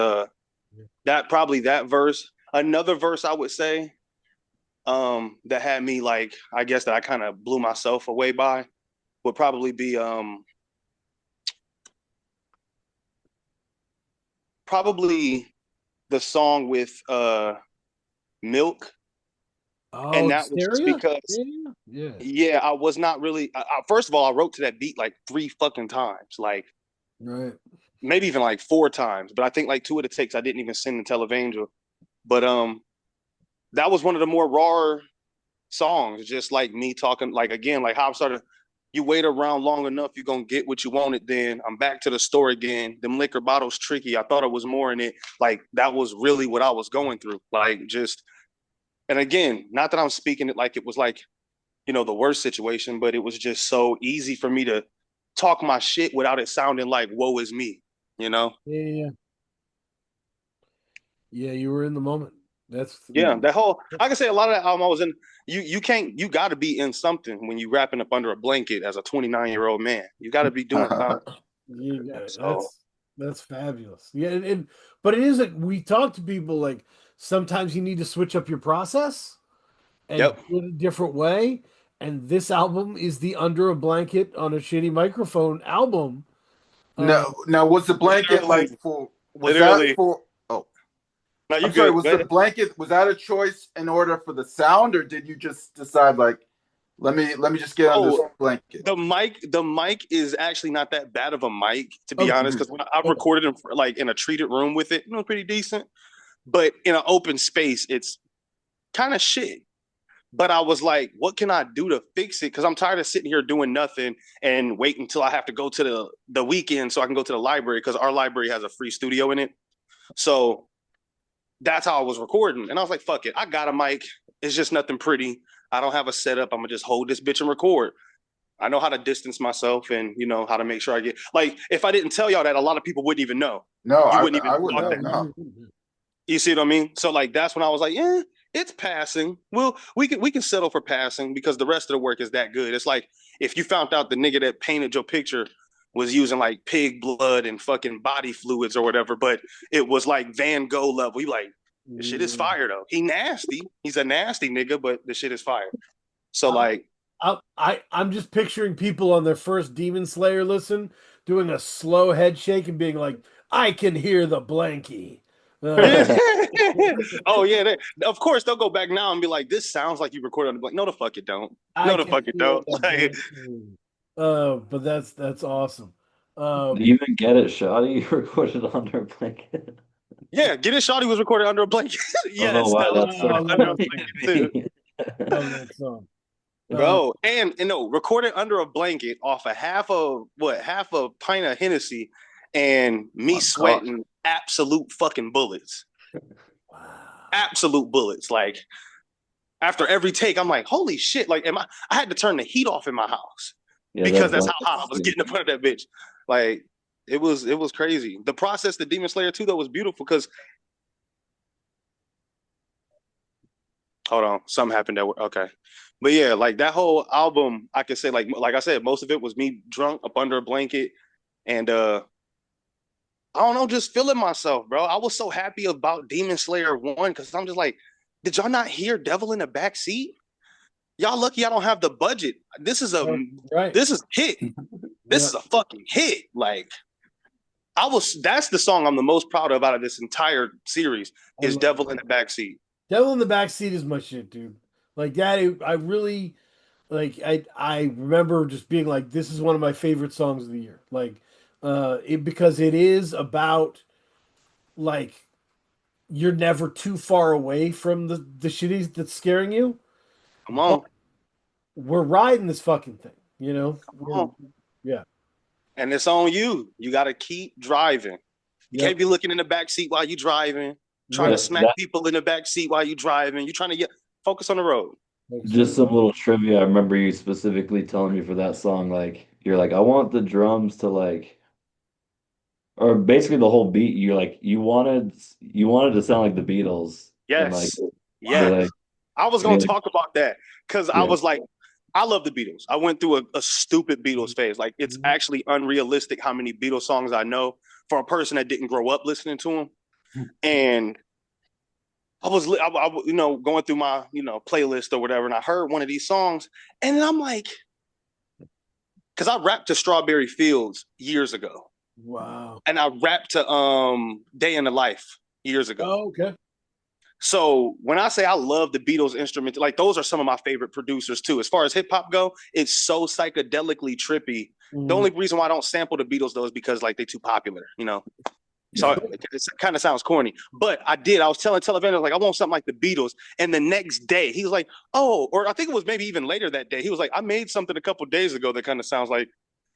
that probably that verse. Another verse I would say that had me like I guess that I kind of blew myself away by would probably be probably the song with Milk. Oh, And that was just Hysteria? because, Yeah. yeah, I was not really. First of all, I wrote to that beat like 3 fucking times, like Right. maybe even like 4 times. But I think like 2 of the takes I didn't even send to Televangel. But that was one of the more raw songs, just like me talking, like again, like how I started. You wait around long enough, you're gonna get what you wanted. Then I'm back to the store again. Them liquor bottles tricky. I thought it was more in it. Like that was really what I was going through. Like just, and again, not that I'm speaking it like it was like, the worst situation, but it was just so easy for me to talk my shit without it sounding like woe is me, you know? Yeah. Yeah, you were in the moment. That's Yeah, that whole, I can say a lot of that album I was in. You got to be in something when you wrapping up under a blanket as a 29-year-old man. You got to be doing something. you got it. So That's fabulous. Yeah, but it is like we talk to people like sometimes you need to switch up your process and yep. do it a different way. And this album is the Under a Blanket on a Shitty Microphone album. Now was the blanket Literally, like for? Was that literally. for? Oh, No, you I'm sorry. good. Was Go the ahead. blanket? Was that a choice in order for the sound, or did you just decide like, let me just get on this Oh, blanket? the mic is actually not that bad of a mic, to be Okay. honest, because when I've Okay. recorded in a treated room with it, pretty decent. But in an open space, it's kind of shit. But I was like, what can I do to fix it? Because I'm tired of sitting here doing nothing and waiting until I have to go to the weekend so I can go to the library, because our library has a free studio in it. So that's how I was recording. And I was like, fuck it. I got a mic. It's just nothing pretty. I don't have a setup. I'm going to just hold this bitch and record. I know how to distance myself and, how to make sure I get, like, if I didn't tell y'all that, a lot of people wouldn't even know. No, You wouldn't I even wouldn't thought have. that. No. You see what I mean? So like that's when I was like, yeah, it's passing. Well, we can settle for passing because the rest of the work is that good. It's like if you found out the nigga that painted your picture was using like pig blood and fucking body fluids or whatever, but it was like Van Gogh level. You like, the shit is fire though. He nasty. He's a nasty nigga, but the shit is fire. So like, I'm just picturing people on their first Demon Slayer listen doing a slow head shake and being like, I can hear the blankie. oh yeah, of course they'll go back now and be like, this sounds like you recorded on the blank. No, the fuck it don't. I No, the can fuck it hear don't. the Like, blankie. But that's awesome. Do you even get it, Shoddy? Recorded under a blanket. yeah, Get It Shawty was recorded under a blanket. I don't know Yes, why that was that's so I under a love funny blanket to too. me. that song. Bro, and no, recorded under a blanket off of half a pint of Hennessy and me My God. sweating absolute fucking bullets. Wow. Absolute bullets. Like after every take, I'm like, holy shit. Like, I had to turn the heat off in my house Yeah, because that that's blanket. how hot I was getting in front of that bitch. Like, it was crazy. The process to Demon Slayer 2 though was beautiful because hold on, something happened that okay. But yeah, like that whole album, I could say like I said, most of it was me drunk up under a blanket and I don't know, just feeling myself, bro. I was so happy about Demon Slayer 1 because I'm just like, did y'all not hear Devil in the Back Seat? Y'all lucky I don't have the budget. Right. This is hit. This Yeah. is a fucking hit. Like that's the song I'm the most proud of out of this entire series is Devil in the Back Seat. Devil in the Backseat is my shit, dude. Like that, I really like. I remember just being like, this is one of my favorite songs of the year. Like, because it is about like you're never too far away from the shitties that's scaring you. Come But on. we're riding this fucking thing, Come on. Yeah. And it's on you. You got to keep driving. You Yep. can't be looking in the back seat while you're driving, trying to Right. smack people in the back seat while you're driving. You're trying to focus on the road. Just some little trivia. I remember you specifically telling me for that song, like you're like, I want the drums to like, or basically the whole beat. You're like, you wanted to sound like the Beatles, and like, Yes. you're Yes. like, I was and going you're to like, talk about that because I yeah, was like, I love the Beatles. I went through a stupid Beatles phase. Like, it's actually unrealistic how many Beatles songs I know for a person that didn't grow up listening to them. And going through my, playlist or whatever, and I heard one of these songs, and then I'm like, because I rapped to Strawberry Fields years ago, Wow. and I rapped to Day in the Life years ago. Oh, okay. So when I say I love the Beatles instrument, like those are some of my favorite producers too. As far as hip hop go, it's so psychedelically trippy. The Mhm. only reason why I don't sample the Beatles though is because like they're too popular, you know. So Yeah. it kind of sounds corny, but I did. I was telling Televangel like I want something like the Beatles, and the next day he was like, "Oh," or I think it was maybe even later that day. He was like, "I made something a couple days ago that kind of sounds like."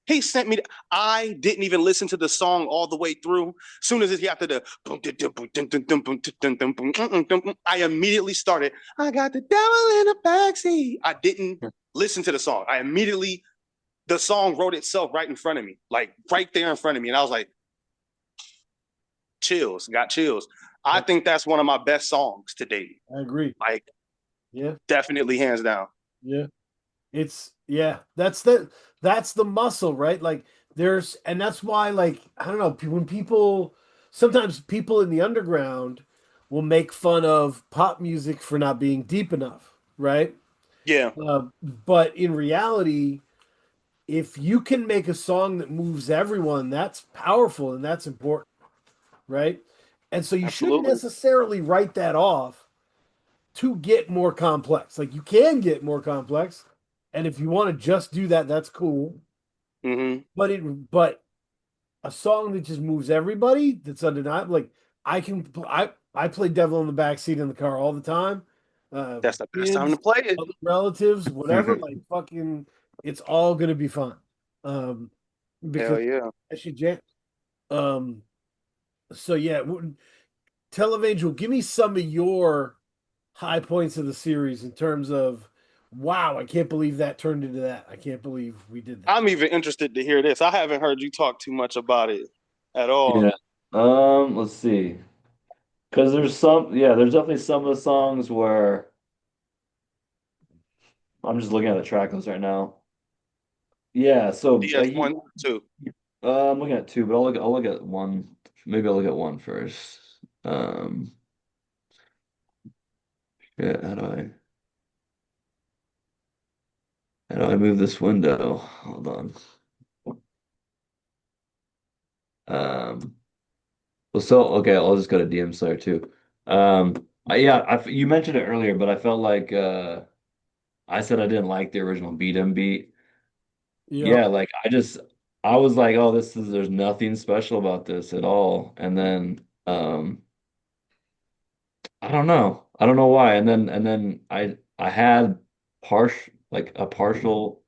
He sent me. I didn't even listen to the song all the way through. Soon as it got to the, I immediately started. I got the devil in the backseat. I didn't listen to the song. I immediately the song wrote itself right in front of me, like right there in front of me, and I was like, chills, got chills. I think that's one of my best songs to date. I agree. Like Yeah. definitely hands down. Yeah. It's yeah, that's the muscle, right? Like and that's why like I don't know, when people sometimes people in the underground will make fun of pop music for not being deep enough, right? Yeah, But in reality, if you can make a song that moves everyone, that's powerful and that's important, right? And so you shouldn't absolutely. necessarily write that off to get more complex. Like you can get more complex, and if you want to just do that, that's cool. Mm-hmm. But a song that just moves everybody, that's undeniable. Like I play Devil in the Backseat in the car all the time. That's the best time to Kids, play it. other relatives, whatever. Like fucking, it's all gonna be fun. Um, because Hell yeah. I should jam. Um, so yeah, Televangel, give me some of your high points of the series in terms of, wow, I can't believe that turned into that. I can't believe we did that. I'm even interested to hear this. I haven't heard you talk too much about it at all. Yeah. Let's see. Because there's definitely some of the songs where I'm just looking at the track list right now. Yeah, so DS one, two. I'm looking at two, but I'll look at one. Maybe I'll look at one first. Um, yeah, how do I move this window? Hold on. Um, well, so okay, I'll just go to DM Slayer too. Yeah, you mentioned it earlier, but I felt like I said I didn't like the original Beat 'em beat. Yep. Yeah, like I was like, oh, there's nothing special about this at all. And then I don't know. I don't know why. And then I had a partial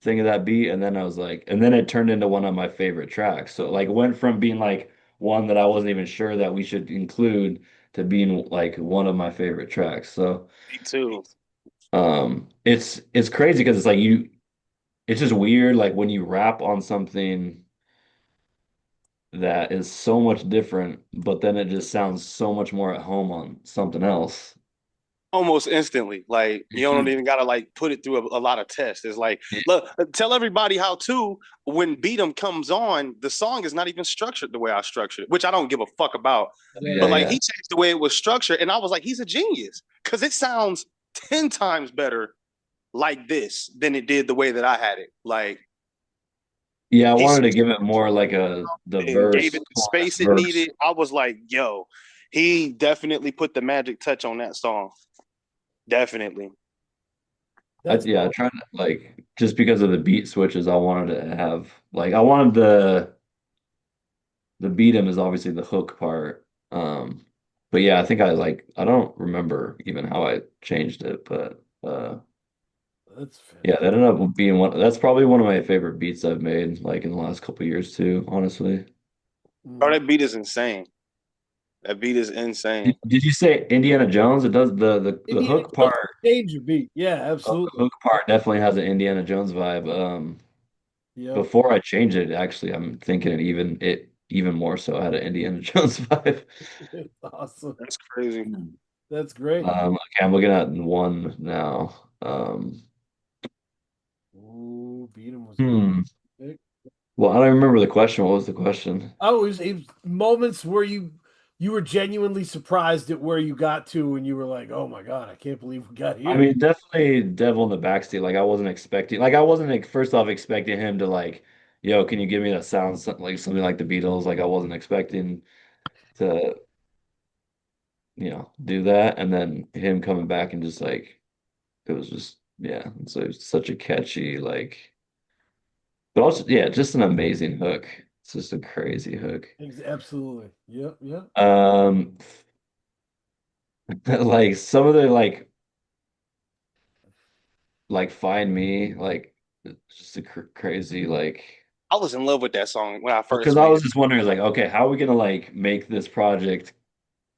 thing of that beat, and then I was like, and then it turned into one of my favorite tracks. So like it went from being like one that I wasn't even sure that we should include to being like one of my favorite tracks. So Me too. it's crazy because it's like it's just weird like when you rap on something that is so much different, but then it just sounds so much more at home on something else. Almost instantly. Like you don't even gotta like put it through a lot of tests. It's like, look, tell everybody how to when Beat 'em comes on, the song is not even structured the way I structured it, which I don't give a fuck about. Yeah, But like yeah. he changed the way it was structured, and I was like, he's a genius. Cause it sounds 10 times better like this than it did the way that I had it. Like Yeah, I he wanted to give it more like the and gave it verse the space it verse. needed. I was like, yo, he definitely put the magic touch on that song. Definitely. That's I tried to like just because of the beat switches, I wanted to have like I wanted the beat 'em is obviously the hook part. But yeah, I think I don't remember even how I changed it, but that's yeah, fantastic. that ended up being that's probably one of my favorite beats I've made like in the last couple of years too, honestly. Bro, Mhm. that beat is insane. That beat is insane. Did you say Indiana Jones? It does the Indiana hook Jones part. change your beat. Yeah, The absolutely. hook part definitely has an Indiana Jones vibe. Yep. Before I change it, actually, I'm thinking it even more so had an Indiana Jones vibe. Awesome. That's crazy. That's great. Okay, I'm looking at one now. Ooh, beat him was a good Hmm. pick. Well, I don't remember the question. What was the question? Oh, it was moments where you were genuinely surprised at where you got to, and you were like, "Oh my God, I can't believe we got I here." mean, definitely Devil in the Backseat. Like I wasn't like, first off expecting him to like, yo, can you give me that like something like the Beatles? Like I wasn't expecting to do that, and then him coming back and just like it was just yeah, so it's such a catchy like, but also yeah, just an amazing hook. It's just a crazy hook. Absolutely. Yep. Yep. Um, like some of the like Find Me, like it's just a crazy like. I was in love with that song when I Because first I made was it. just wondering, like, okay, how are we gonna like make this project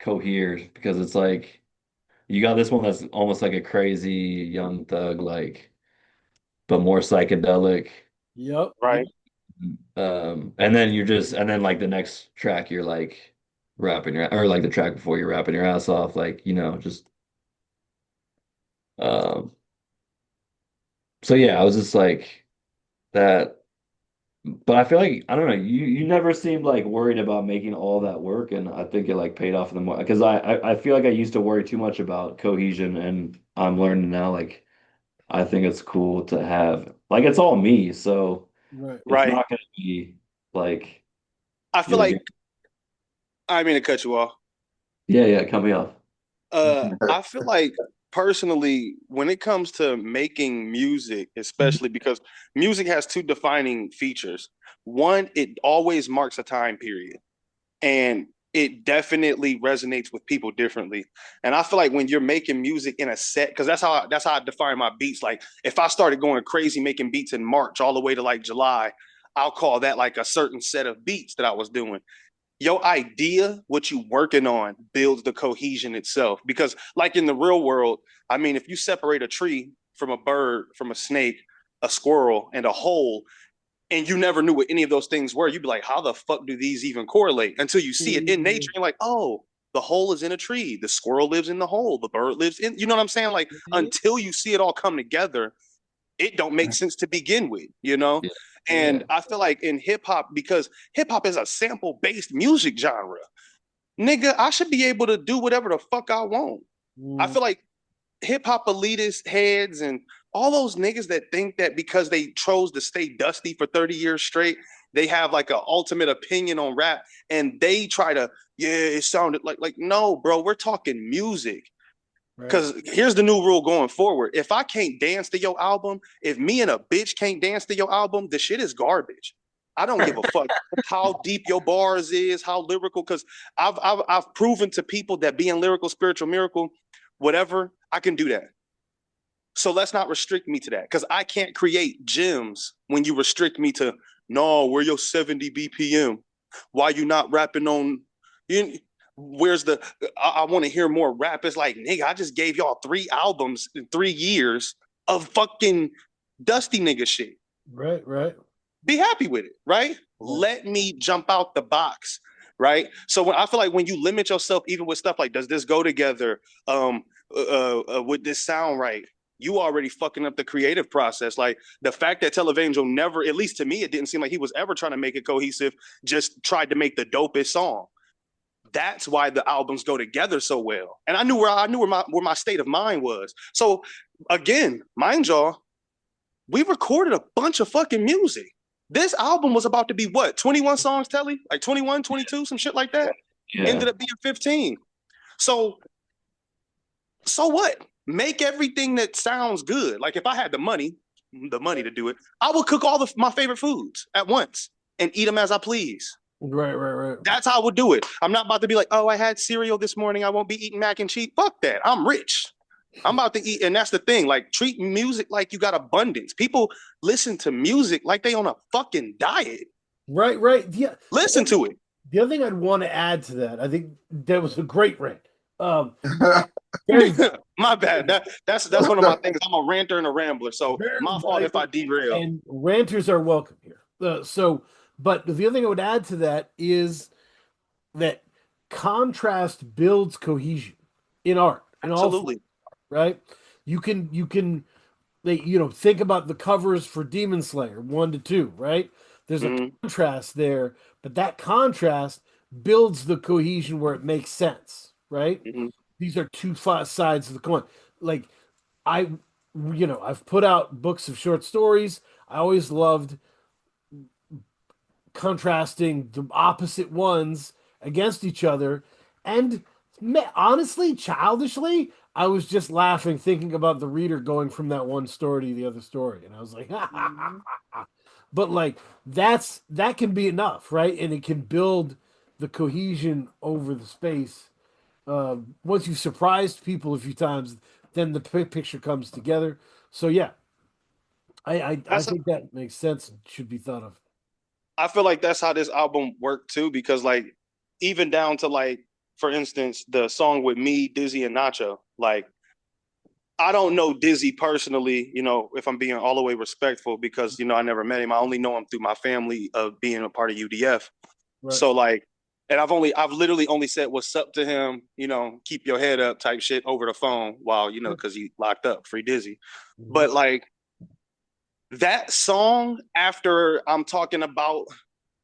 cohere? Because it's like you got this one that's almost like a crazy young thug, like, but more psychedelic. Yep. Yep. Right. And then and then like the next track, you're like rapping your, or like the track before you're rapping your ass off, like, just, um, so yeah, I was just like that. But I feel like I don't know. You never seemed like worried about making all that work, and I think it like paid off in the more because I feel like I used to worry too much about cohesion, and I'm learning now like I think it's cool to have like it's all me, so Right. it's Right. not going to be like I feel you'll like get I didn't mean to cut you off. yeah cut me off. I feel like personally, when it comes to making music, especially because music has two defining features. One, it always marks a time period, and it definitely resonates with people differently. And I feel like when you're making music in a set, because that's how I define my beats. Like if I started going crazy making beats in March all the way to like July, I'll call that like a certain set of beats that I was doing. Your idea, what you working on, builds the cohesion itself. Because, like in the real world, I mean, if you separate a tree from a bird, from a snake, a squirrel, and a hole, and you never knew what any of those things were, you'd be like, how the fuck do these even correlate? Until you see it in nature, you're like, oh, the hole is in a tree, the squirrel lives in the hole, the bird lives in, you know what I'm saying? Like, until you see it all come together, it don't make sense to begin with, you know? Yeah, yeah, And I feel like in hip hop, because hip hop is a sample based music genre, nigga, I should be able to do whatever the fuck I want. I Mm, feel like hip hop elitist heads and all those niggas that think that because they chose to stay dusty for 30 years straight, they have like an ultimate opinion on rap and they try to, yeah, it sounded like no, bro, we're talking music. right. Because here's the new rule going forward. If I can't dance to your album, if me and a bitch can't dance to your album, the shit is garbage. I don't give a fuck how deep your bars is, how lyrical. Because I've proven to people that being lyrical, spiritual, miracle, whatever, I can do that. So let's not restrict me to that because I can't create gems when you restrict me to no, we're your 70 BPM. Why you not rapping on you? Where's the I want to hear more rap. It's like, nigga, I just gave y'all 3 albums in 3 years of fucking dusty nigga shit. Right. Right. Be happy with it, right? Right. Let me jump out the box, right? So when I feel like when you limit yourself, even with stuff like, does this go together? Would this sound right? You already fucking up the creative process. Like the fact that Televangel never, at least to me, it didn't seem like he was ever trying to make it cohesive. Just tried to make the dopest song. That's why the albums go together so well. And I knew where my state of mind was. So again, mind y'all, we recorded a bunch of fucking music. This album was about to be what, 21 songs, Telly? Like 21, 22, some shit like that? yeah, Ended up being 15. So, so what? Make everything that sounds good. Like if I had the money to do it, I would cook all my favorite foods at once and eat them as I please. Right. Right. Right. That's how I would do it. I'm not about to be like, oh, I had cereal this morning. I won't be eating mac and cheese. Fuck that. I'm rich. I'm about to eat, and that's the thing. Like, treat music like you got abundance. People listen to music like they on a fucking diet. Right. Right. Yeah. Listen to it. The other thing I'd want to add to that, I think that was a great rant. Very, My bad. That's one of my things. I'm a ranter and a rambler, so very my fault if I valuable, derail. and ranters are welcome here. But the other thing I would add to that is that contrast builds cohesion in art, in all forms, Absolutely. right? You can think about the covers for Demon Slayer 1 to 2, right? There's a Hmm. contrast there, but that contrast builds the cohesion where it makes sense, right? Hmm. These are two sides of the coin. Like I, I've put out books of short stories. I always loved contrasting the opposite ones against each other, and Honestly, childishly, I was just laughing thinking about the reader going from that one story to the other story, and I was like, Mhm. but like that can be enough, right? And it can build the cohesion over the space. Once you've surprised people a few times, then the picture comes together. So yeah, I That's think that makes sense and should be thought of. I feel like that's how this album worked too, because like even down to like, for instance, the song with me, Dizzy and Nacho, like I don't know Dizzy personally, if I'm being all the way respectful, because I never met him. I only know him through my family of being a part of UDF. Right. So like, and I've literally only said what's up to him, keep your head up type shit over the phone while, because he locked up, free Dizzy. Mhm. But like that song, after I'm talking about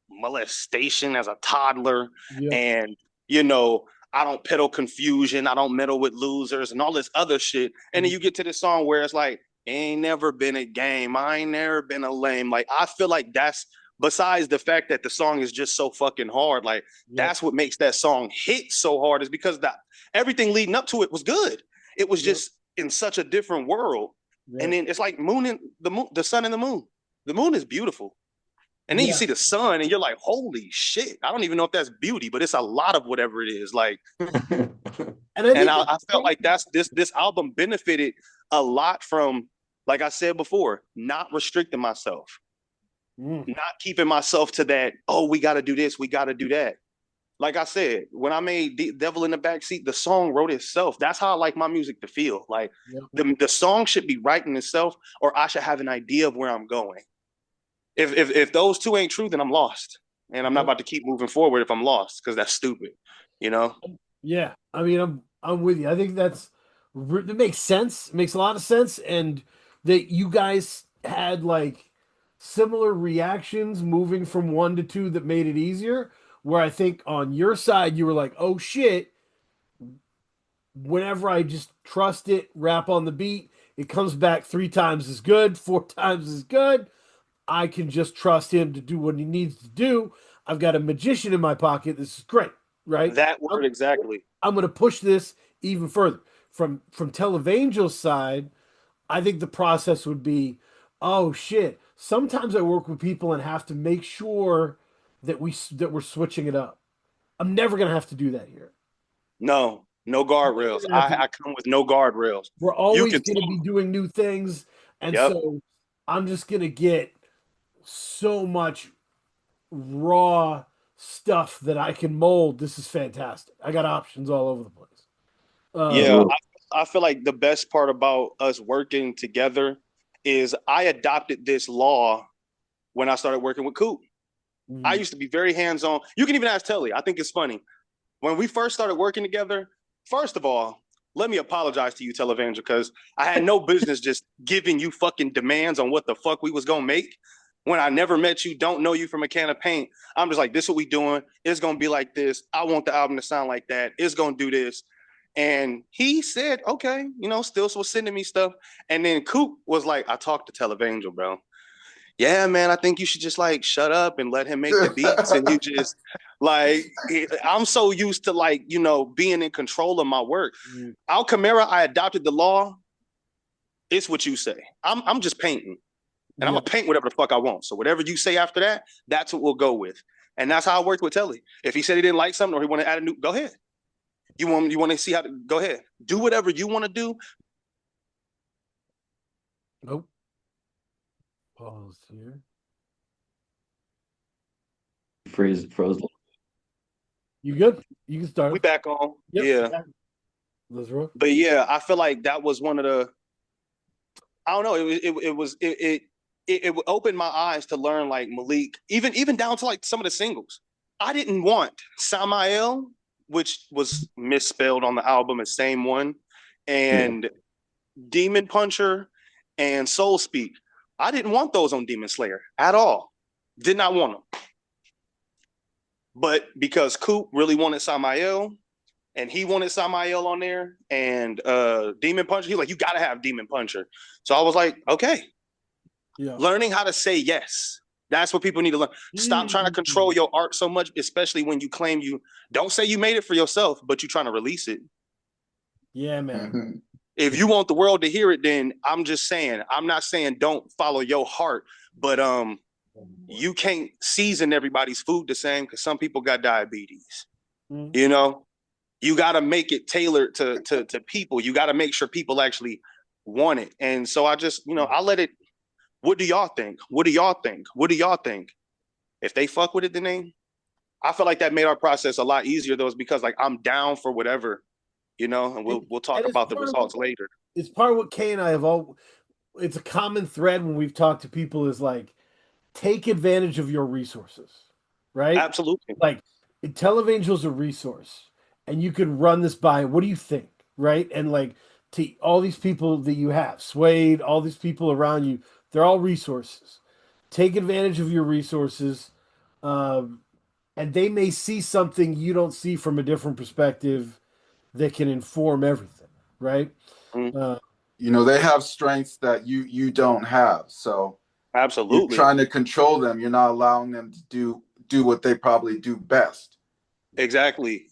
molestation as a toddler, Yep. and you know I don't peddle confusion, I don't meddle with losers and all this other shit, and then you get to this song where it's like, ain't never been a game, I ain't never been a lame. Like I feel like that's, besides the fact that the song is just so fucking hard, like Yep. that's what makes that song hit so hard, is because that everything leading up to it was good. It was Yep. just in such a different world. And Right. then it's like moon, the sun and the moon. The moon is beautiful. And then you Yeah. see the sun and you're like, holy shit. I don't even know if that's beauty, but it's a lot of whatever it is. Like, And I and think I, that's I felt great. like this album benefited a lot from, like I said before, not restricting myself, Mm. not keeping myself to that, oh, we gotta do this, we gotta do that. Like I said, when I made Devil in the Backseat, the song wrote itself. That's how I like my music to feel. Like Yep. the song should be writing itself, or I should have an idea of where I'm going. If those two ain't true, then I'm lost, and I'm not Yep. about to keep moving forward if I'm lost, because that's stupid, you know. Yeah, I mean, I'm with you. I think that makes sense. It makes a lot of sense, and that you guys had like similar reactions moving from one to two that made it easier. Where I think on your side you were like, "Oh shit!" Whenever I just trust it, rap on the beat, it comes back three times as good, four times as good. I can just trust him to do what he needs to do. I've got a magician in my pocket. This is great, right? That word exactly. I'm going to push this even further. From Televangel's side, I think the process would be, oh shit. Sometimes I work with people and have to make sure that we're switching it up. I'm never going to have to do that here. No Never guardrails. gonna have to. I come with no guardrails. We're You always can going to talk. be doing new things, and Yep. so I'm just going to get so much raw stuff that I can mold. This is fantastic. I got options all over the place. Yeah, Um, Well, I feel like the best part about us working together is I adopted this law when I started working with Coop. I mm, used to be very hands on. You can even ask Telly. I think it's funny. When we first started working together, first of all, let me apologize to you, Televangel, because I had no business just giving you fucking demands on what the fuck we was gonna make. When I never met you, don't know you from a can of paint, I'm just like, this is what we doing. It's gonna be like this. I want the album to sound like that. It's gonna do this. And he said, okay, still was sending me stuff. And then Coop was like, I talked to Televangel, bro. Yeah, man, I think you should just like shut up and let him make the beats. And you just like, I'm so used to like, being in control of my work. mm, Al Camara, I adopted the law. It's what you say. I'm just painting. And I'm yeah, gonna paint whatever the fuck I want. So whatever you say after that, that's what we'll go with. And that's how I worked with Telly. If he said he didn't like something or he wanted to add a new, go ahead. You want to see how to go ahead. Do whatever you want to do. nope. Pause here. froze. You good? You can We start. back on. Yep. Yeah. Let's roll. But yeah, I feel like that was one of the, I don't know. It opened my eyes to learn like Malik, even down to like some of the singles. I didn't want Samael, which was misspelled on the album as same one, Yeah. and Demon Puncher and Soul Speak. I didn't want those on Demon Slayer at all. Did not want them. But because Coop really wanted Samael, and he wanted Samael on there, and Demon Puncher, he was like, you gotta have Demon Puncher. So I was like, okay. Yeah. Learning how to say yes. That's what people need to learn. Stop trying to control your art so much, especially when you claim you don't say you made it for yourself, but you're trying to release it. Yeah, man. Mm-hmm. If you want the world to hear it, then I'm just saying, I'm not saying don't follow your heart, but you can't season everybody's food the same because some people got diabetes. Mm. You know, you got to make it tailored to people. You got to make sure people actually want it. And so I just, I let it. What do y'all think? What do y'all think? What do y'all think? If they fuck with it, then I feel like that made our process a lot easier though, is because like I'm down for whatever, and we'll talk And about the results later. It's part of what Kay and I have all. It's a common thread when we've talked to people is like, take advantage of your resources, right? Absolutely. Like, Televangel's a resource, and you can run this by. What do you think, right? And like, to all these people that you have, Suede, all these people around you, they're all resources. Take advantage of your resources, and they may see something you don't see from a different perspective that can inform everything, right? Mm, They have strengths that you don't have. So you're absolutely. trying to control them. You're not allowing them to do what they probably do best. Exactly.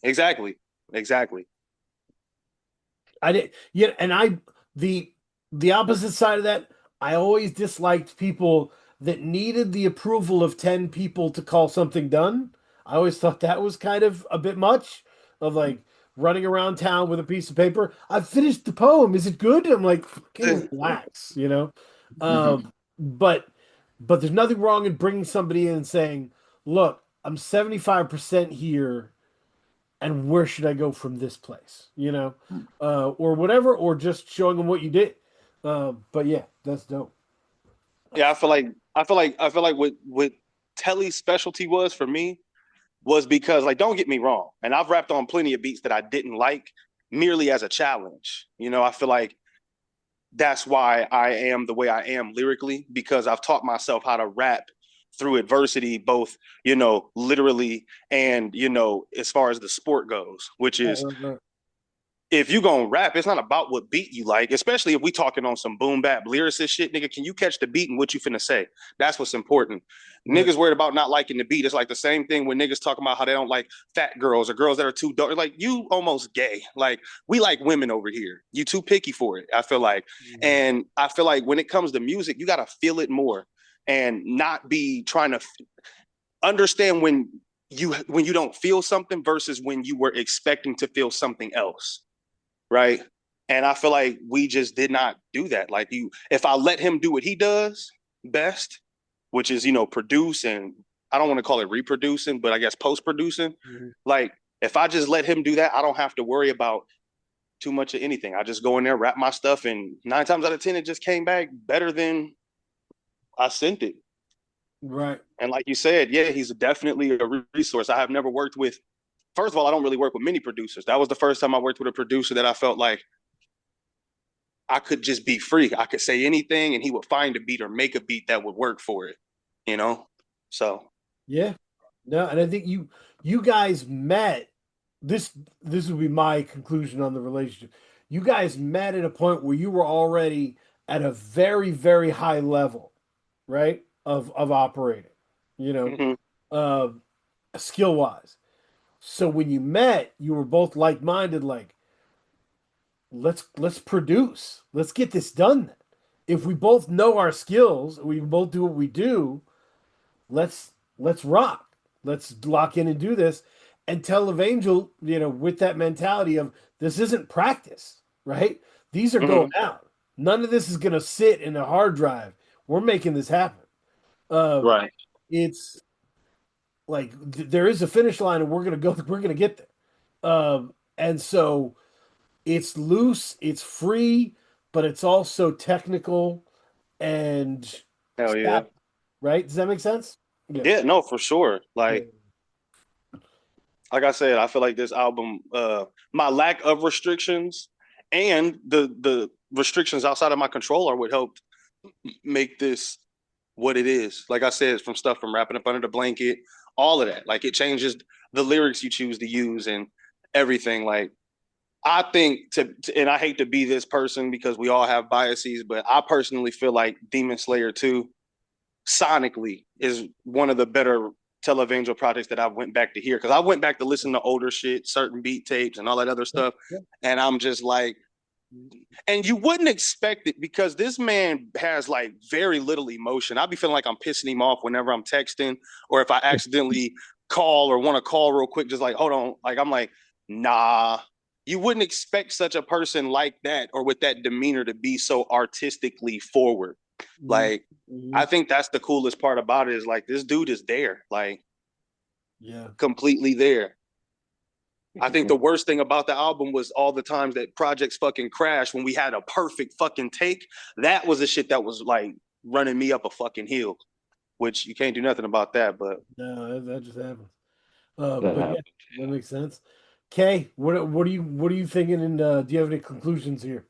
I did, yeah, and the opposite side of that, I always disliked people that needed the approval of 10 people to call something done. I always thought that was kind of a bit much of like running around town with a piece of paper. I've finished the poem. Is it good? I'm like, fucking relax, you know? Mhm. But there's nothing wrong in bringing somebody in and saying, look, I'm 75% here, and where should I go from this place? Or whatever, or just showing them what you did. But yeah, that's dope. Yeah, I feel like what Telly's specialty was for me was because, like, don't get me wrong, and I've rapped on plenty of beats that I didn't like merely as a challenge. I feel like that's why I am the way I am lyrically, because I've taught myself how to rap through adversity, both, literally and, as far as the sport goes, which Right, is, right, right. if you gonna rap, it's not about what beat you like, especially if we talking on some boom bap lyricist shit, nigga. Can you catch the beat and what you finna say? That's what's important. Right. Niggas worried about not liking the beat. It's like the same thing when niggas talking about how they don't like fat girls or girls that are too dark. Like, you almost gay. Like, we like women over here. You too picky for it, I feel like. And I feel like when it comes to music, you gotta feel it more and not be trying to understand when you don't feel something versus when you were expecting to feel something else, right? And I feel like we just did not do that. Like, if I let him do what he does best, which is, produce, and I don't want to call it reproducing, but I guess post producing. Mhm. Like, if I just let him do that, I don't have to worry about too much of anything. I just go in there, rap my stuff, and 9 times out of 10, it just came back better than I sent it. Right. And like you said, yeah, he's definitely a resource. I have never worked with. First of all, I don't really work with many producers. That was the first time I worked with a producer that I felt like I could just be free. I could say anything and he would find a beat or make a beat that would work for it, you know? So, Yeah. No, and I think you guys met. This would be my conclusion on the relationship. You guys met at a point where you were already at a very, very high level, right? Of operating, you know, mhm, uh, skill wise. So when you met, you were both like minded. Like, let's produce. Let's get this done. Then. If we both know our skills, we both do what we do. Let's rock. Let's lock in and do this. And Televangel, with that mentality of this isn't practice, right? These are going mhm, out. None of this is going to sit in a hard drive. We're making this happen. right. It's like there is a finish line, and we're gonna go. We're gonna get there. And so it's loose, it's free, but it's also technical and Hell yeah. stat, right? Does that make sense? Yeah. Yeah, no, for sure. Yeah. Like I said, I feel like this album, my lack of restrictions and the restrictions outside of my control are what helped make this what it is. Like I said, from rapping up under the blanket, all of that. Like, it changes the lyrics you choose to use and everything. Like, I think and I hate to be this person because we all have biases, but I personally feel like Demon Slayer 2 sonically is one of the better Televangel projects that I went back to hear, because I went back to listen to older shit, certain beat tapes and all that other stuff, and I'm just like, and you wouldn't expect it because this man has like very little emotion. I'll be feeling like I'm pissing him off whenever I'm texting, or if I accidentally call or want to call real quick, just like, hold on. Like, I'm like, nah, you wouldn't expect such a person like that or with that demeanor to be so artistically forward. Like, I think that's the coolest part about it, is like, this dude is there, like, completely there. I think the worst thing about the album was all the times that projects fucking crashed when we had a perfect fucking take. That was the shit that was like running me up a fucking hill, which you can't do nothing about that. But No, that just happens. That But yeah, happened. that makes sense. Kay, what are you thinking? And do you have any conclusions here?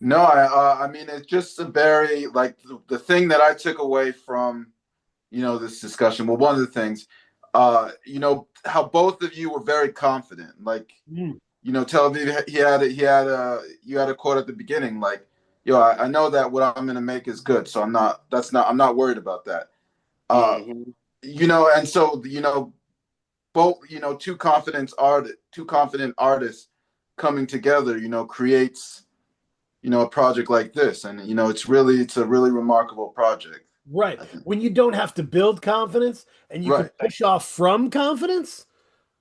No, I mean, it's just a very like the thing that I took away from, this discussion. Well, one of the things, how both of you were very confident. Like, Tel Aviv, you had a quote at the beginning, like, yo, I know that what I'm gonna make is good, so I'm not worried about that. And so, both, two confident artists coming together, creates, a project like this. And, it's a really remarkable project. Right. When you don't have to build confidence and you can push off from confidence,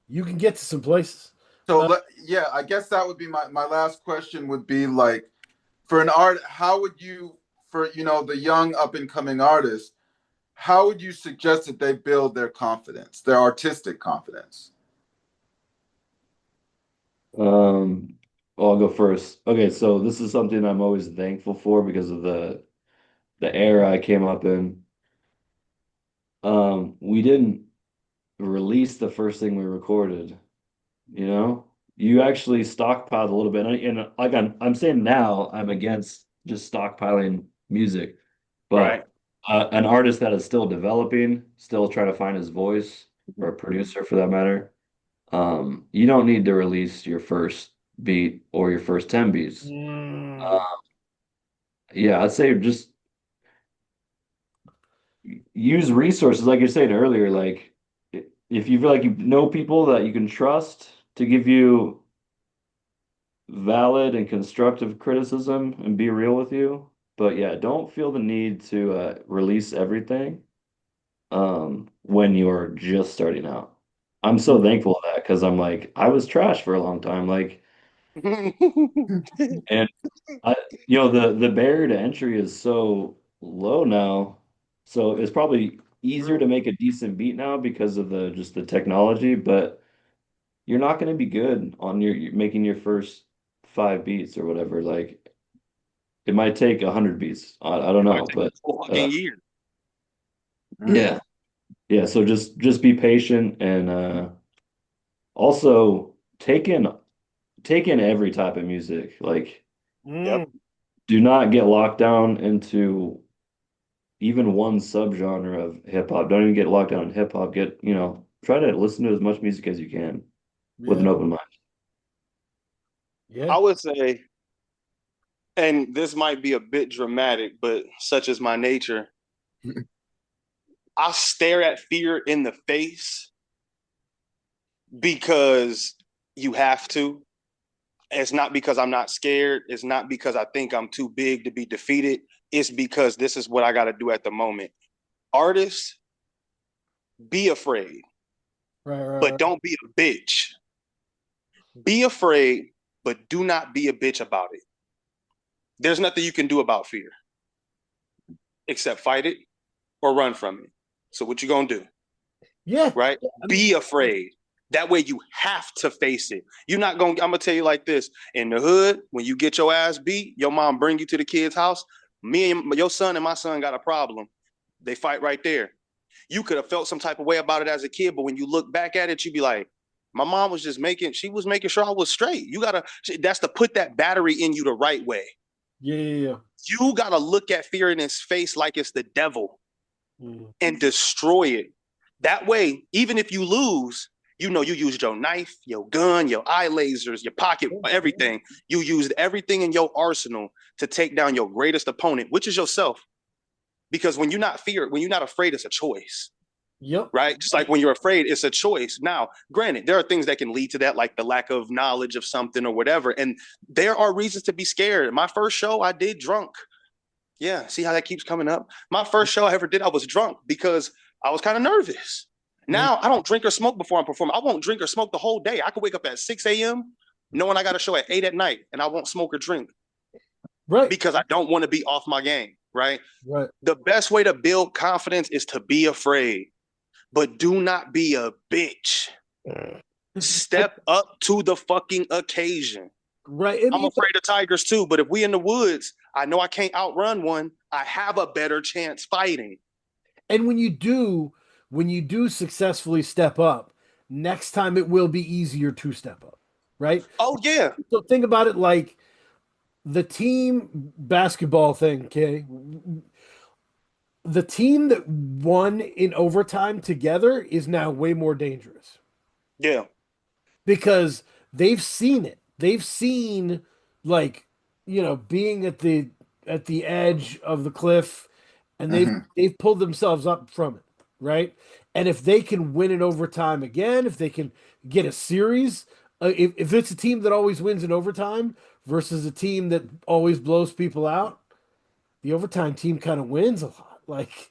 you can get to some places. So yeah, I guess that would be my last question would be like, for an art, how would you, for, the young up and coming artists, how would you suggest that they build their confidence, their artistic confidence? I'll go first. Okay, so this is something I'm always thankful for because of the era I came up in. We didn't release the first thing we recorded, you know? You actually stockpiled a little bit. And like I'm saying now, I'm against just stockpiling music. right. But an artist that is still developing, still trying to find his voice, or a producer for that matter, you don't need to release your first beat or your first 10 beats. Yeah, I'd say just use resources like you said earlier. Like if you feel like you know people that you can trust to give you valid and constructive criticism and be real with you. But yeah, don't feel the need to release everything when you're just starting out. I'm so thankful for that because I'm like, I was trash for a long time. Like, and I, the barrier to entry is so low now. So it's probably easier to make a decent beat now because of the technology, but you're not going to be good on making your first 5 beats or whatever. Like it might take 100 beats. I don't know, but Fucking year. yeah, yeah. So just be patient and also take in every type of music. Like Yep. do not get locked down into even one subgenre of hip hop. Don't even get locked down in hip hop. Try to listen to as much music as you can with an open mind. Yeah. I would say, and this might be a bit dramatic, but such is my nature. I stare at fear in the face because you have to. It's not because I'm not scared. It's not because I think I'm too big to be defeated. It's because this is what I got to do at the moment. Artists, be afraid, but don't be a bitch. Be afraid, but do not be a bitch about it. There's nothing you can do about fear except fight it or run from it. So what you gonna do? Yeah. Right? Be afraid. That way you have to face it. You're not gonna, I'm gonna tell you like this. In the hood, when you get your ass beat, your mom bring you to the kid's house. Me and your son and my son got a problem. They fight right there. You could have felt some type of way about it as a kid, but when you look back at it, you'd be like, my mom was just she was making sure I was straight. That's to put that battery in you the right way. Yeah. You gotta look at fear in his face like it's the devil and destroy it. That way, even if you lose, you used your knife, your gun, your eye lasers, your pocket, everything. You used everything in your arsenal to take down your greatest opponent, which is yourself. Because when you're not afraid, it's a choice. Yep. Right? Just like when you're afraid, it's a choice. Now, granted, there are things that can lead to that, like the lack of knowledge of something or whatever. And there are reasons to be scared. My first show I did drunk. Yeah, see how that keeps coming up? My first show I ever did, I was drunk because I was kind of nervous. Now I don't drink or smoke before I'm performing. I won't drink or smoke the whole day. I could wake up at 6 a.m. knowing I got a show at 8 at night and I won't smoke or drink. Right. Because I don't want to be off my game. Right. Right. The best way to build confidence is to be afraid. But do not be a bitch. Step up to the fucking occasion. Right. I'm afraid of tigers too, but if we in the woods, I know I can't outrun one. I have a better chance fighting. And when you do successfully step up, next time it will be easier to step up. Right? Oh yeah. So think about it like the team basketball thing, okay? The team that won in overtime together is now way more dangerous. Yeah. Because they've seen it. They've seen like, being at the edge of the cliff and they've pulled themselves up from it, right? And if they can win in overtime again, if they can get a series, if it's a team that always wins in overtime versus a team that always blows people out, the overtime team kind of wins a lot. Like,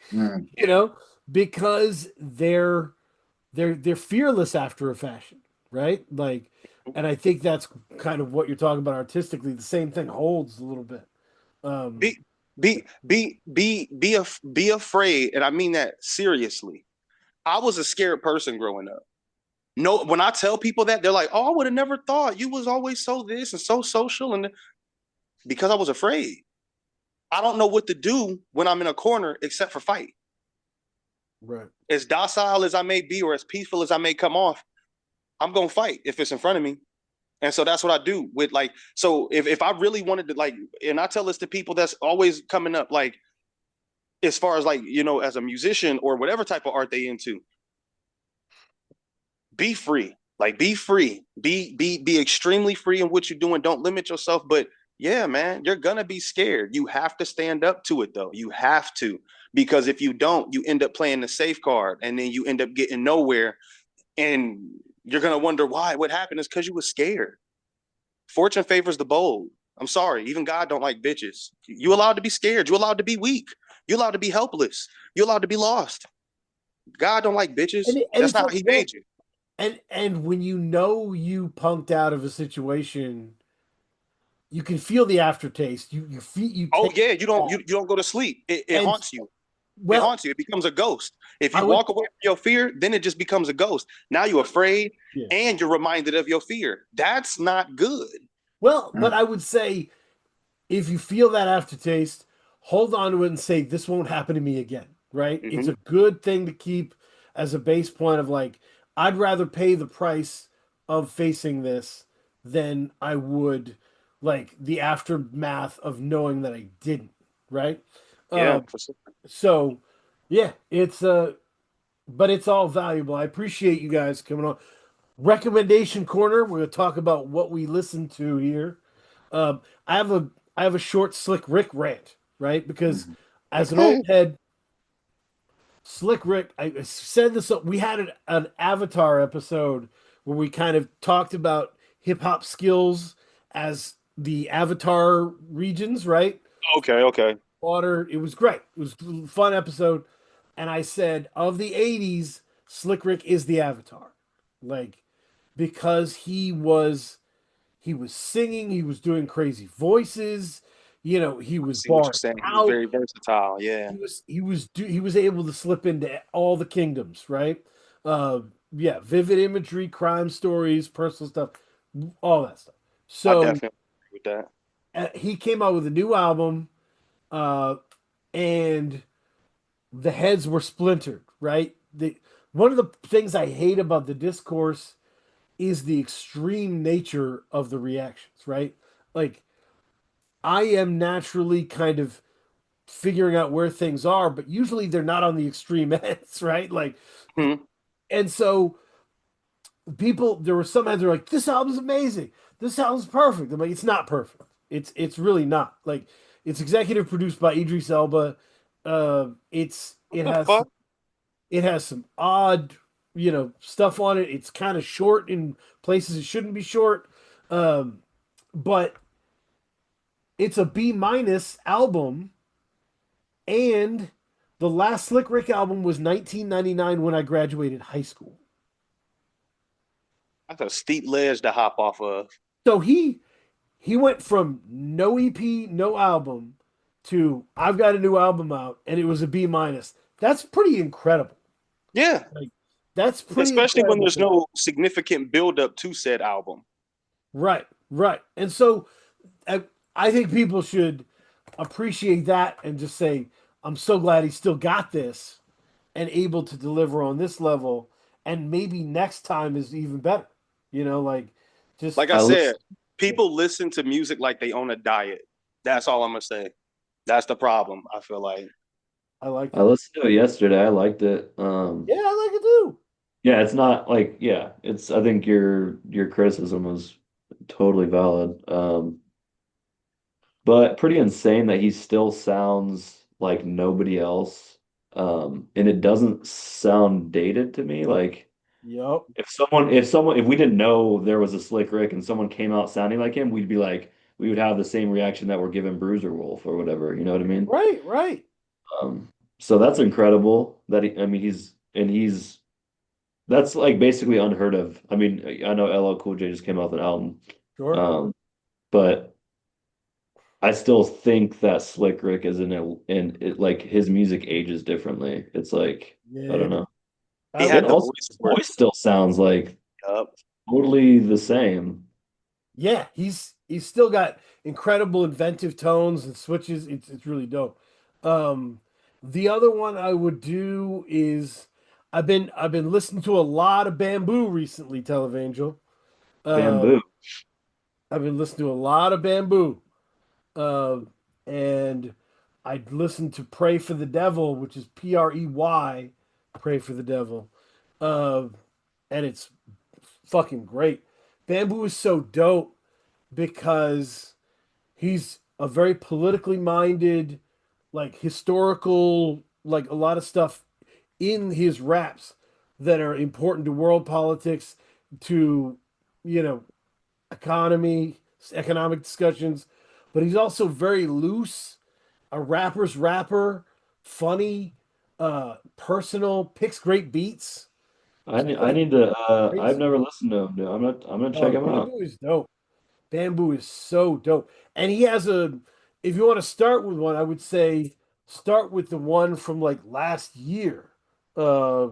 because they're fearless after a fashion, right? Like, and I think that's kind of what you're talking about artistically. The same thing holds a little bit. Be afraid, and I mean that seriously. I was a scared person growing up. No, when I tell people that, they're like, "Oh, I would have never thought you was always so this and so social," and because I was afraid. I don't know what to do when I'm in a corner except for fight. Right. As docile as I may be or as peaceful as I may come off, I'm going to fight if it's in front of me. And so that's what I do with so if I really wanted to and I tell this to people that's always coming up, as far as as a musician or whatever type of art they into, be free, be free, be extremely free in what you're doing. Don't limit yourself, but yeah, man, you're going to be scared. You have to stand up to it, though. You have to, because if you don't, you end up playing the safe card and then you end up getting nowhere and you're going to wonder why. What happened is because you were scared. Fortune favors the bold. I'm sorry. Even God don't like bitches. You allowed to be scared. You allowed to be weak. You allowed to be helpless. You allowed to be lost. God don't like bitches. That's not how he made you. And when you punked out of a situation, you can feel the aftertaste. You feel you. You don't go to sleep. It haunts you. It haunts you. It becomes a ghost. If you walk away from your fear, then it just becomes a ghost. Now you're afraid and you're reminded of your fear. That's not good. Well, but I would say if you feel that aftertaste, hold on to it and say, this won't happen to me again, right? Mm-hmm. It's a good thing to keep as a base point of I'd rather pay the price of facing this than I would the aftermath of knowing that I didn't, right? Yeah, for sure. So, yeah, but it's all valuable. I appreciate you guys coming on. Recommendation corner. We're going to talk about what we listen to here. I have a short Slick Rick rant, right? Because as an old head, Slick Rick, I said this. We had an Avatar episode where we kind of talked about hip hop skills as the Avatar regions, right? Okay. Water. It was great. It was a fun episode. And I said, of the 80s, Slick Rick is the Avatar. Because he was singing, he was doing crazy voices, he was barring out. He was very versatile, yeah. He was able to slip into all the kingdoms, right? Vivid imagery, crime stories, personal stuff, all that stuff. So I definitely agree with that. He came out with a new album, and the heads were splintered, right? One of the things I hate about the discourse is the extreme nature of the reactions, right? I am naturally kind of figuring out where things are, but usually they're not on the extreme ends, right? And so there were some heads that were like, this album's amazing. This album's perfect. I'm like, it's not perfect. It's really not. It's executive produced by Idris Elba It The has fuck? some odd, stuff on it. It's kind of short in places it shouldn't be short. But it's a B minus album, and the last Slick Rick album was 1999 when I graduated high school. That's a steep ledge to hop off of. So he went from no EP, no album to I've got a new album out and it was a B minus. That's pretty incredible. Yeah, Like that's pretty especially when incredible. there's no significant build up to said album. Right, right. And so I think people should appreciate that and just say, I'm so glad he still got this and able to deliver on this level. And maybe next time is even better. Like just Like I I said, listen. people listen to music like they own a diet. That's all I'm gonna say. That's the problem. I feel like. I like I that. listened to it yesterday. I liked it. Yeah, I like it too. Yeah, it's not like yeah, it's I think your criticism was totally valid. But pretty insane that he still sounds like nobody else. And it doesn't sound dated to me. Like Yep. if we didn't know there was a Slick Rick and someone came out sounding like him, we'd be like we would have the same reaction that we're giving Bruiser Wolf or whatever, you know what I mean? Right, right. So that's incredible that I mean he's that's like basically unheard of. I mean, I know LL Cool J just came out with an album. Sure. But I still think that Slick Rick is in it, like his music ages differently. It's like I Yeah. don't know. I He like had And the it. also voice his for it. voice still sounds like Yup. totally the same. Yeah, he's still got incredible inventive tones and switches. It's really dope. Um, the other one I would do is I've been listening to a lot of Bamboo recently, Televangel. Uh, Bamboo. I've been listening to a lot of Bamboo. Uh, and I listened to Pray for the Devil, which is Prey, Pray for the Devil. Uh, and it's fucking great. Bamboo is so dope because he's a very politically minded, like historical, like a lot of stuff in his raps that are important to world politics, to, you know, economy, economic discussions. But he's also very loose, a rapper's rapper, funny, personal, picks great beats. So I need to great I've stuff. never listened to him, dude. I'm gonna check him out. Bamboo is dope. Bamboo is so dope. And he has if you want to start with one, I would say start with the one from like last year. Uh,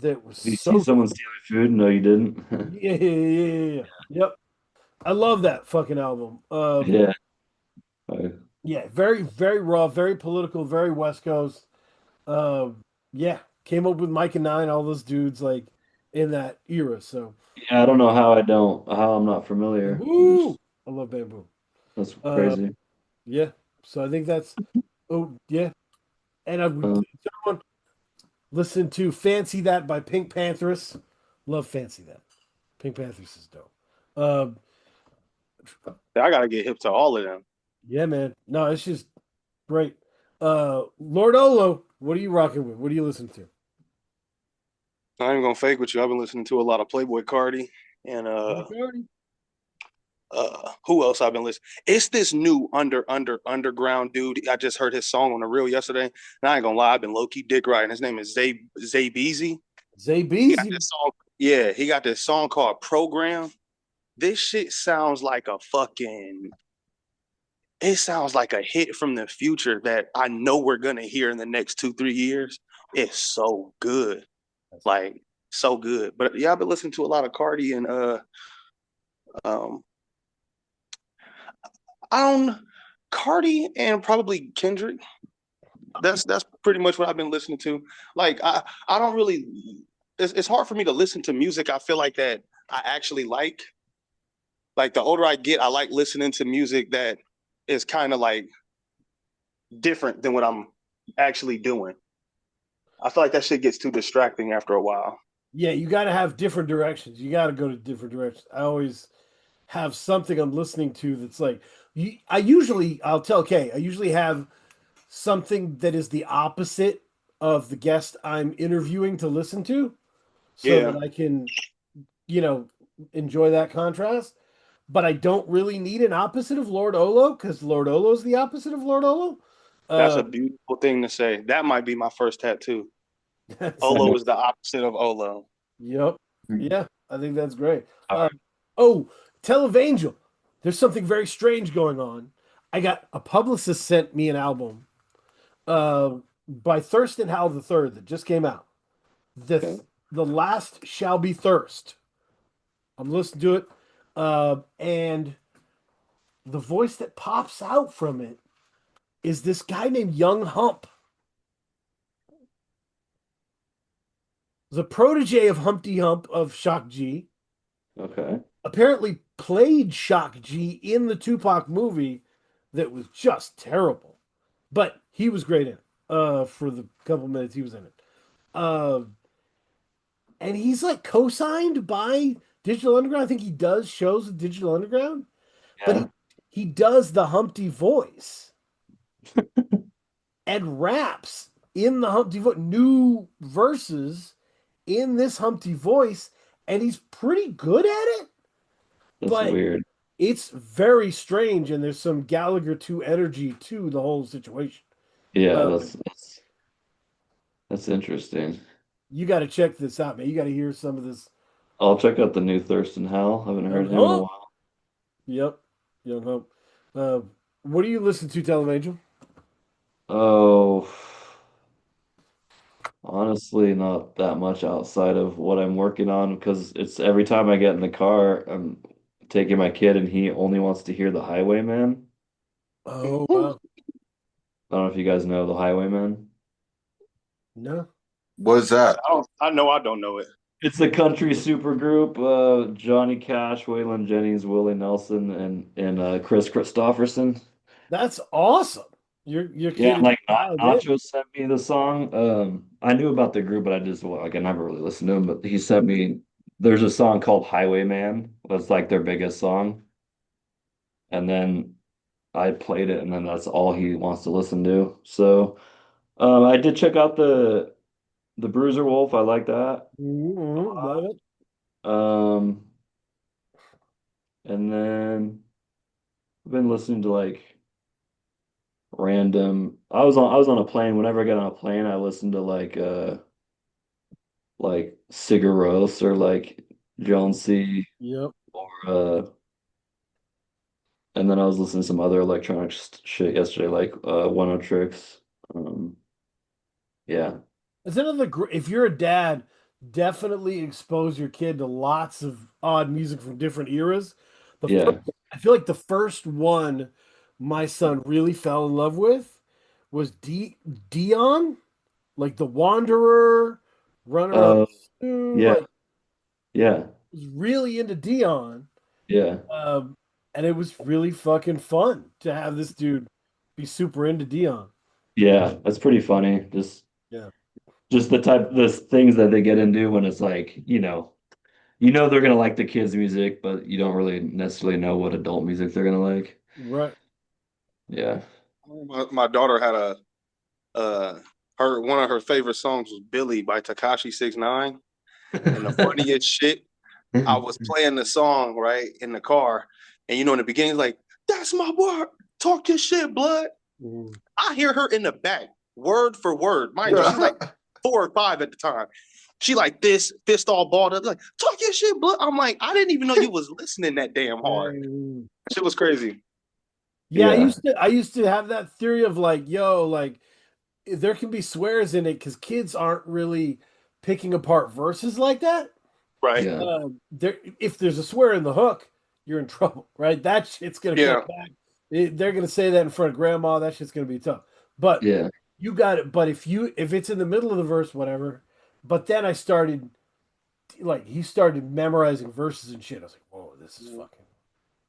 that was Did you see so someone dope. stealing food? No, you didn't. Yeah, yeah, yeah, yeah, yeah. Yep. I love that fucking album. Yeah. I- Yeah, very, very raw, very political, very West Coast. Yeah, came up with Mike and Nine, all those dudes like in that era. So yeah, I don't know how I'm not familiar. I'm Bamboo. just I love Bamboo. that's Uh, crazy. yeah. So I think that's yeah. And I would Um, someone listen to Fancy That by Pink Panthers. Love Fancy That. Pink Panthers is dope. Um, I gotta get hip to all of them. yeah, man. No, it's just great. Lord Olo, what are you rocking with? What do you listen to? I ain't gonna fake with you. I've been listening to a lot of Playboy Cardi and McCartney. who else I've been listening? It's this new underground dude. I just heard his song on the reel yesterday. And I ain't gonna lie, I've been low key dick riding. His name is Zay Beezy. Zay He got Beezy. this song. Yeah, he got this song called Program. This shit sounds like a fucking. It sounds like a hit from the future that I know we're gonna hear in the next 2-3 years. It's so good, like so good. But yeah, I've been listening to a lot of Cardi and um I don't Cardi and probably Kendrick. That's pretty much what I've been listening to. Like I don't really. It's hard for me to listen to music. I feel like that I actually like. Like the older I get, I like listening to music that is kind of like different than what I'm actually doing. I feel like that shit gets too distracting after a while. Yeah, you got to have different directions. You got to go to different directions. I always have something I'm listening to that's like, I'll tell Kay, I usually have something that is the opposite of the guest I'm interviewing to listen to, so Yeah, that I can, you know, enjoy that contrast. But I don't really need an opposite of Lord Olo because Lord Olo is the opposite of Lord Olo. that's Uh, a beautiful thing to say. That might be my first tattoo. that's Olo is the opposite of Olo. Yep. Yeah, I think that's great. Oh, Televangel. There's something very strange going on. I got a publicist sent me an album uh, by Thurston Howell III that just came out. The Okay. the last shall be thirst. I'm listening to it, and the voice that pops out from it is this guy named Young Hump, the protege of Humpty Hump of Shock G. Okay. Apparently played Shock G in the Tupac movie that was just terrible. But he was great in it for the couple minutes he was in it. Uh, and he's like co-signed by Digital Underground. I think he does shows with Digital Underground, but Yeah. he does the Humpty voice and raps in the Humpty voice, new verses in this Humpty voice, and he's pretty good at it. That's But weird. it's very strange, and there's some Gallagher 2 energy to the whole situation. Yeah, Uh, that's interesting. you got to check this out, man. You got to hear some of this. I'll check out the new Thurston Howell. Haven't Young heard him in a Hope. while. Yep, Young Hope. Uh, what do you listen to, Televangel? Oh, honestly, not that much outside of what I'm working on because it's every time I get in the car, I'm taking my kid and he only wants to hear the Highwayman. Oh, wow. I don't know if you guys know the Highwayman. No. What is that? I don't know it. It's a country supergroup. Johnny Cash, Waylon Jennings, Willie Nelson, and Chris Christopherson. That's awesome. Your Yeah, kid is like dialed in. Nacho sent me the song. I knew about the group, but I just well, like I never really listened to him. But he sent me. There's a song called Highwayman. That's like their biggest song, and then I played it, and then that's all he wants to listen to. So I did check out the Bruiser Wolf. I like that. Love it. Um, and then I've been listening to like random. I was on a plane. Whenever I get on a plane, I listen to like Sigur Rós or like Jonesy Yep. or and then I was listening to some other electronic shit yesterday, like One O Tricks. Um, yeah, It's another. If you're a dad, definitely expose your kid to lots of odd music from different eras. The first, yeah. I feel like the first one my son really fell in love with was Dion, like the Wanderer, Runner Up Uh, Sue. yeah, Like yeah, was really into Dion, yeah, um, and it was really fucking fun to have this dude be super into Dion. yeah. That's pretty funny. Yeah, Just the things that they get into when it's like, they're gonna like the kids' music, but you don't really necessarily know what adult music they're gonna like. right. Yeah. My daughter had her one of her favorite songs was Billy by Takashi 6ix9ine. And the funniest shit, I was playing the song right in the car, and in the beginning, like, that's my word. Talk your shit, blood. Mm. I hear her in the back, word for word. Mind you, she's like 4 or 5 at the time. She like this, fist all balled up, like, talk your shit, blood. I'm like, I didn't even know you was listening that damn hard. Mm. Shit was crazy. Yeah, I Yeah. used to I used to have that theory of like, yo, like there can be swears in it because kids aren't really picking apart verses like that. Right. Yeah. There, if there's a swear in the hook, you're in trouble, right? That shit's gonna come Yeah. back. They're gonna say that in front of grandma. That shit's gonna be tough. But Yeah. you got it. But if it's in the middle of the verse, whatever. But then I started like he started memorizing verses and shit. I was like, whoa,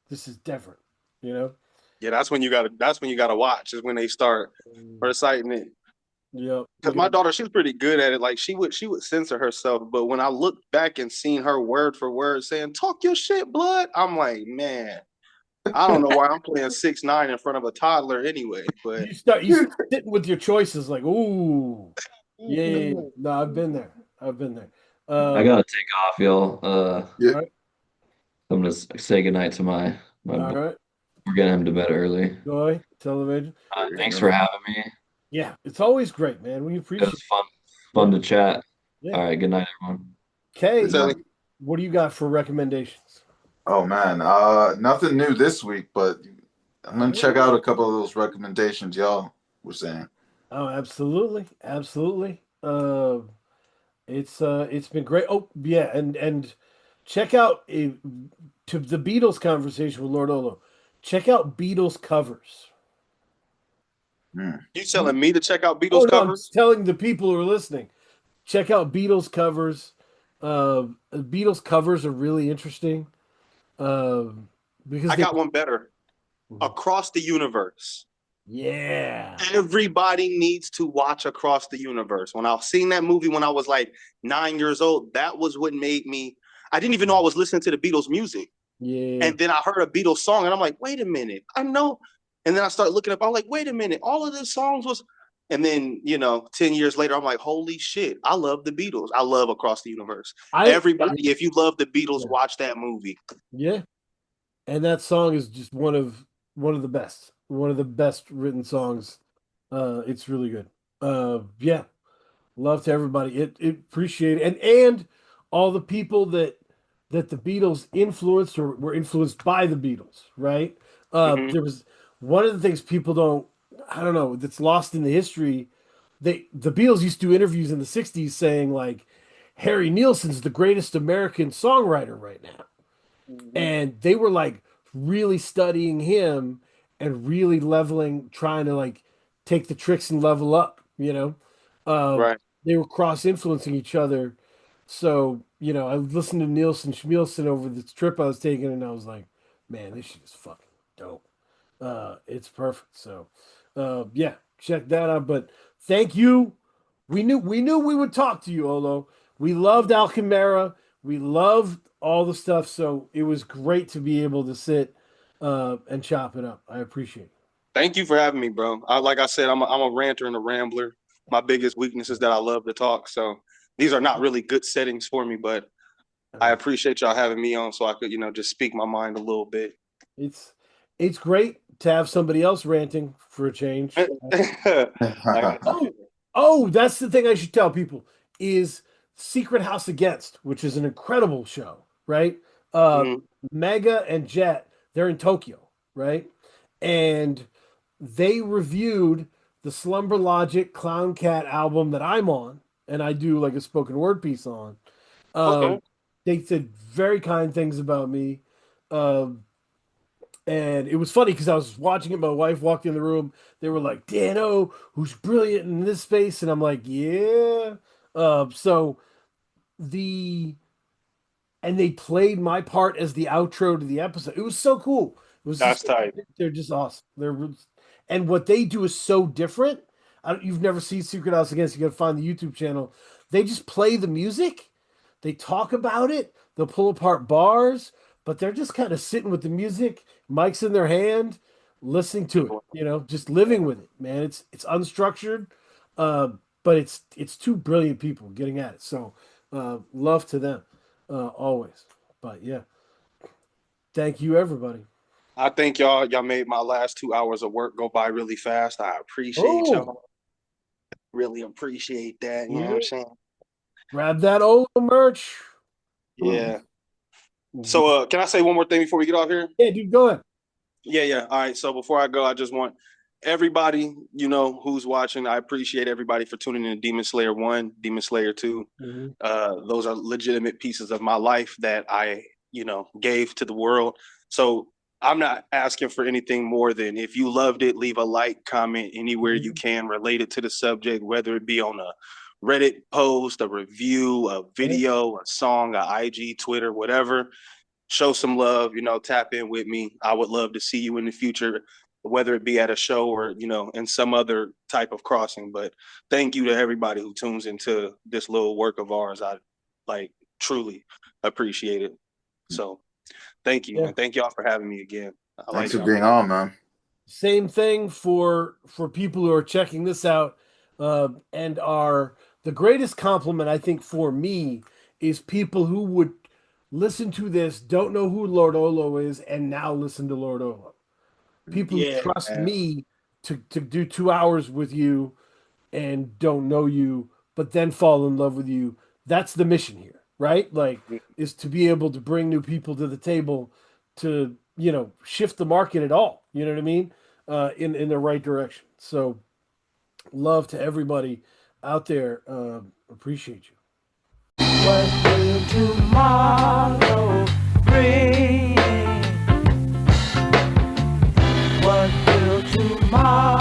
this is different, you know? Yeah, that's when you gotta watch, is when they start reciting it. Yep. Because my daughter, she's pretty good at it. Like she would censor herself, but when I look back and seen her word for word saying "talk your shit, blood," I'm like, man, I don't know why I'm playing 6ix9ine in front of a toddler anyway, but You start sitting with your choices like, ooh, yeah. No, I've been there. I've been there. I Um, gotta take off, y'all. Yeah. all right, I'm gonna say goodnight to my all boy. right. We're getting him to bed early. Joy, television. Thanks for having me. Yeah, it's always great, man. We It was appreciate fun it. to chat. Yeah. All right, good night, everyone. Kay, Good night. what do you got for recommendations? Oh man, nothing new this week, but I'm gonna check out a couple of those recommendations y'all were saying. Oh, absolutely, absolutely. It's been great. Oh, yeah, and check out to the Beatles conversation with Lord Olo. Check out Beatles covers. Hmm. you telling me to check out Oh Beatles no, I'm just covers? telling the people who are listening. Check out Beatles covers. Beatles covers are really interesting. Because I they, got one better. Across the Universe. yeah, Everybody needs to watch Across the Universe. When I seen that movie when I was like 9 years old, that was what made me. I didn't even know I was listening to the Beatles music. yeah. And then I heard a Beatles song and I'm like, wait a minute, I know. And then I started looking up, I'm like, wait a minute, all of the songs was. And then, 10 years later, I'm like, holy shit, I love the Beatles. I love Across the Universe. I Everybody, if you love the yeah, Beatles, watch that movie. yeah. And that song is just one of the best, one of the best written songs. It's really good. Yeah, love to everybody. It appreciate it. And all the people that the Beatles influenced or were influenced by the Beatles, right? Mm-hmm. There was one of the things people don't, I don't know, that's lost in the history. The Beatles used to do interviews in the '60s saying like Harry Nilsson's the greatest American songwriter right now, Mm-hmm. and they were like really studying him and really leveling, trying to like take the tricks and level up, uh, Right. they were cross influencing each other. So I listened to Nielsen Schmielsen over this trip I was taking, and I was like, man, this shit is fucking dope. It's perfect. So yeah, check that out. But thank you. We knew we would talk to you, Olo. We loved Alchemera. We loved all the stuff. So it was great to be able to sit and chop it up. I appreciate it. Thank you for having me, bro. Like I said, I'm a ranter and a rambler. My biggest weakness is that I love to talk. So these are not really good settings for me, but I Uh, appreciate y'all having me on so I could, just speak my mind a little bit. it's it's great to have somebody else ranting for a change. I Oh, oh, that's the thing I should tell people is Secret House Against, which is an incredible show, right? Uh, Mhm. Mega and Jet, they're in Tokyo, right? And they reviewed the Slumber Logic Clown Cat album that I'm on, and I do like a spoken word piece on. Okay. Um, they said very kind things about me. Um, and it was funny because I was watching it. My wife walked in the room. They were like, Dano, who's brilliant in this space. And I'm like, yeah. So the, and they played my part as the outro to the episode. It was so cool. It was That's just, tight. they're just awesome. And what they do is so different. You've never seen Secret House Against, you got to find the YouTube channel. They just play the music. They talk about it. They'll pull apart bars, but they're just kind of sitting with the music, mics in their hand, listening to it. Just living with it, man. It's unstructured, uh, but it's two brilliant people getting at it. So love to them, always. But yeah, thank you, everybody. I think y'all made my last 2 hours of work go by really fast. I appreciate Oh, y'all. Really appreciate that. You know what yeah. I'm saying? Grab that old merch. Yeah. So can I say one more thing before we get off here? Yeah, dude, go ahead. Yeah. All right. So before I go, I just want everybody, who's watching, I appreciate everybody for tuning in to Demon Slayer 1, Demon Slayer 2. Mhm. Those are legitimate pieces of my life that I, gave to the world. So I'm not asking for anything more than if you loved it, leave a like, comment anywhere you can related to the subject, whether it be on a Reddit post, a review, a video, a song, a IG, Twitter, whatever. Show some love, tap in with me. I would love to see you in the future, whether it be at a show or, in some other type of crossing. But thank you to everybody who tunes into this little work of ours. I truly appreciate it. So thank you. Yeah. And thank y'all for having me again. I like Thanks for y'all. being on, man. Same thing for people who are checking this out, and are the greatest compliment I think for me is people who would listen to this, don't know who Lord Olo is, and now listen to Lord Olo. People who Yeah, trust man. me to do 2 hours with you and don't know you, but then fall in love with you. That's the mission here, right? Like, is to be able to bring new people to the table to, shift the market at all. You know what I mean? In the right direction. So, love to everybody out there. Appreciate you. What will tomorrow bring? What will tomorrow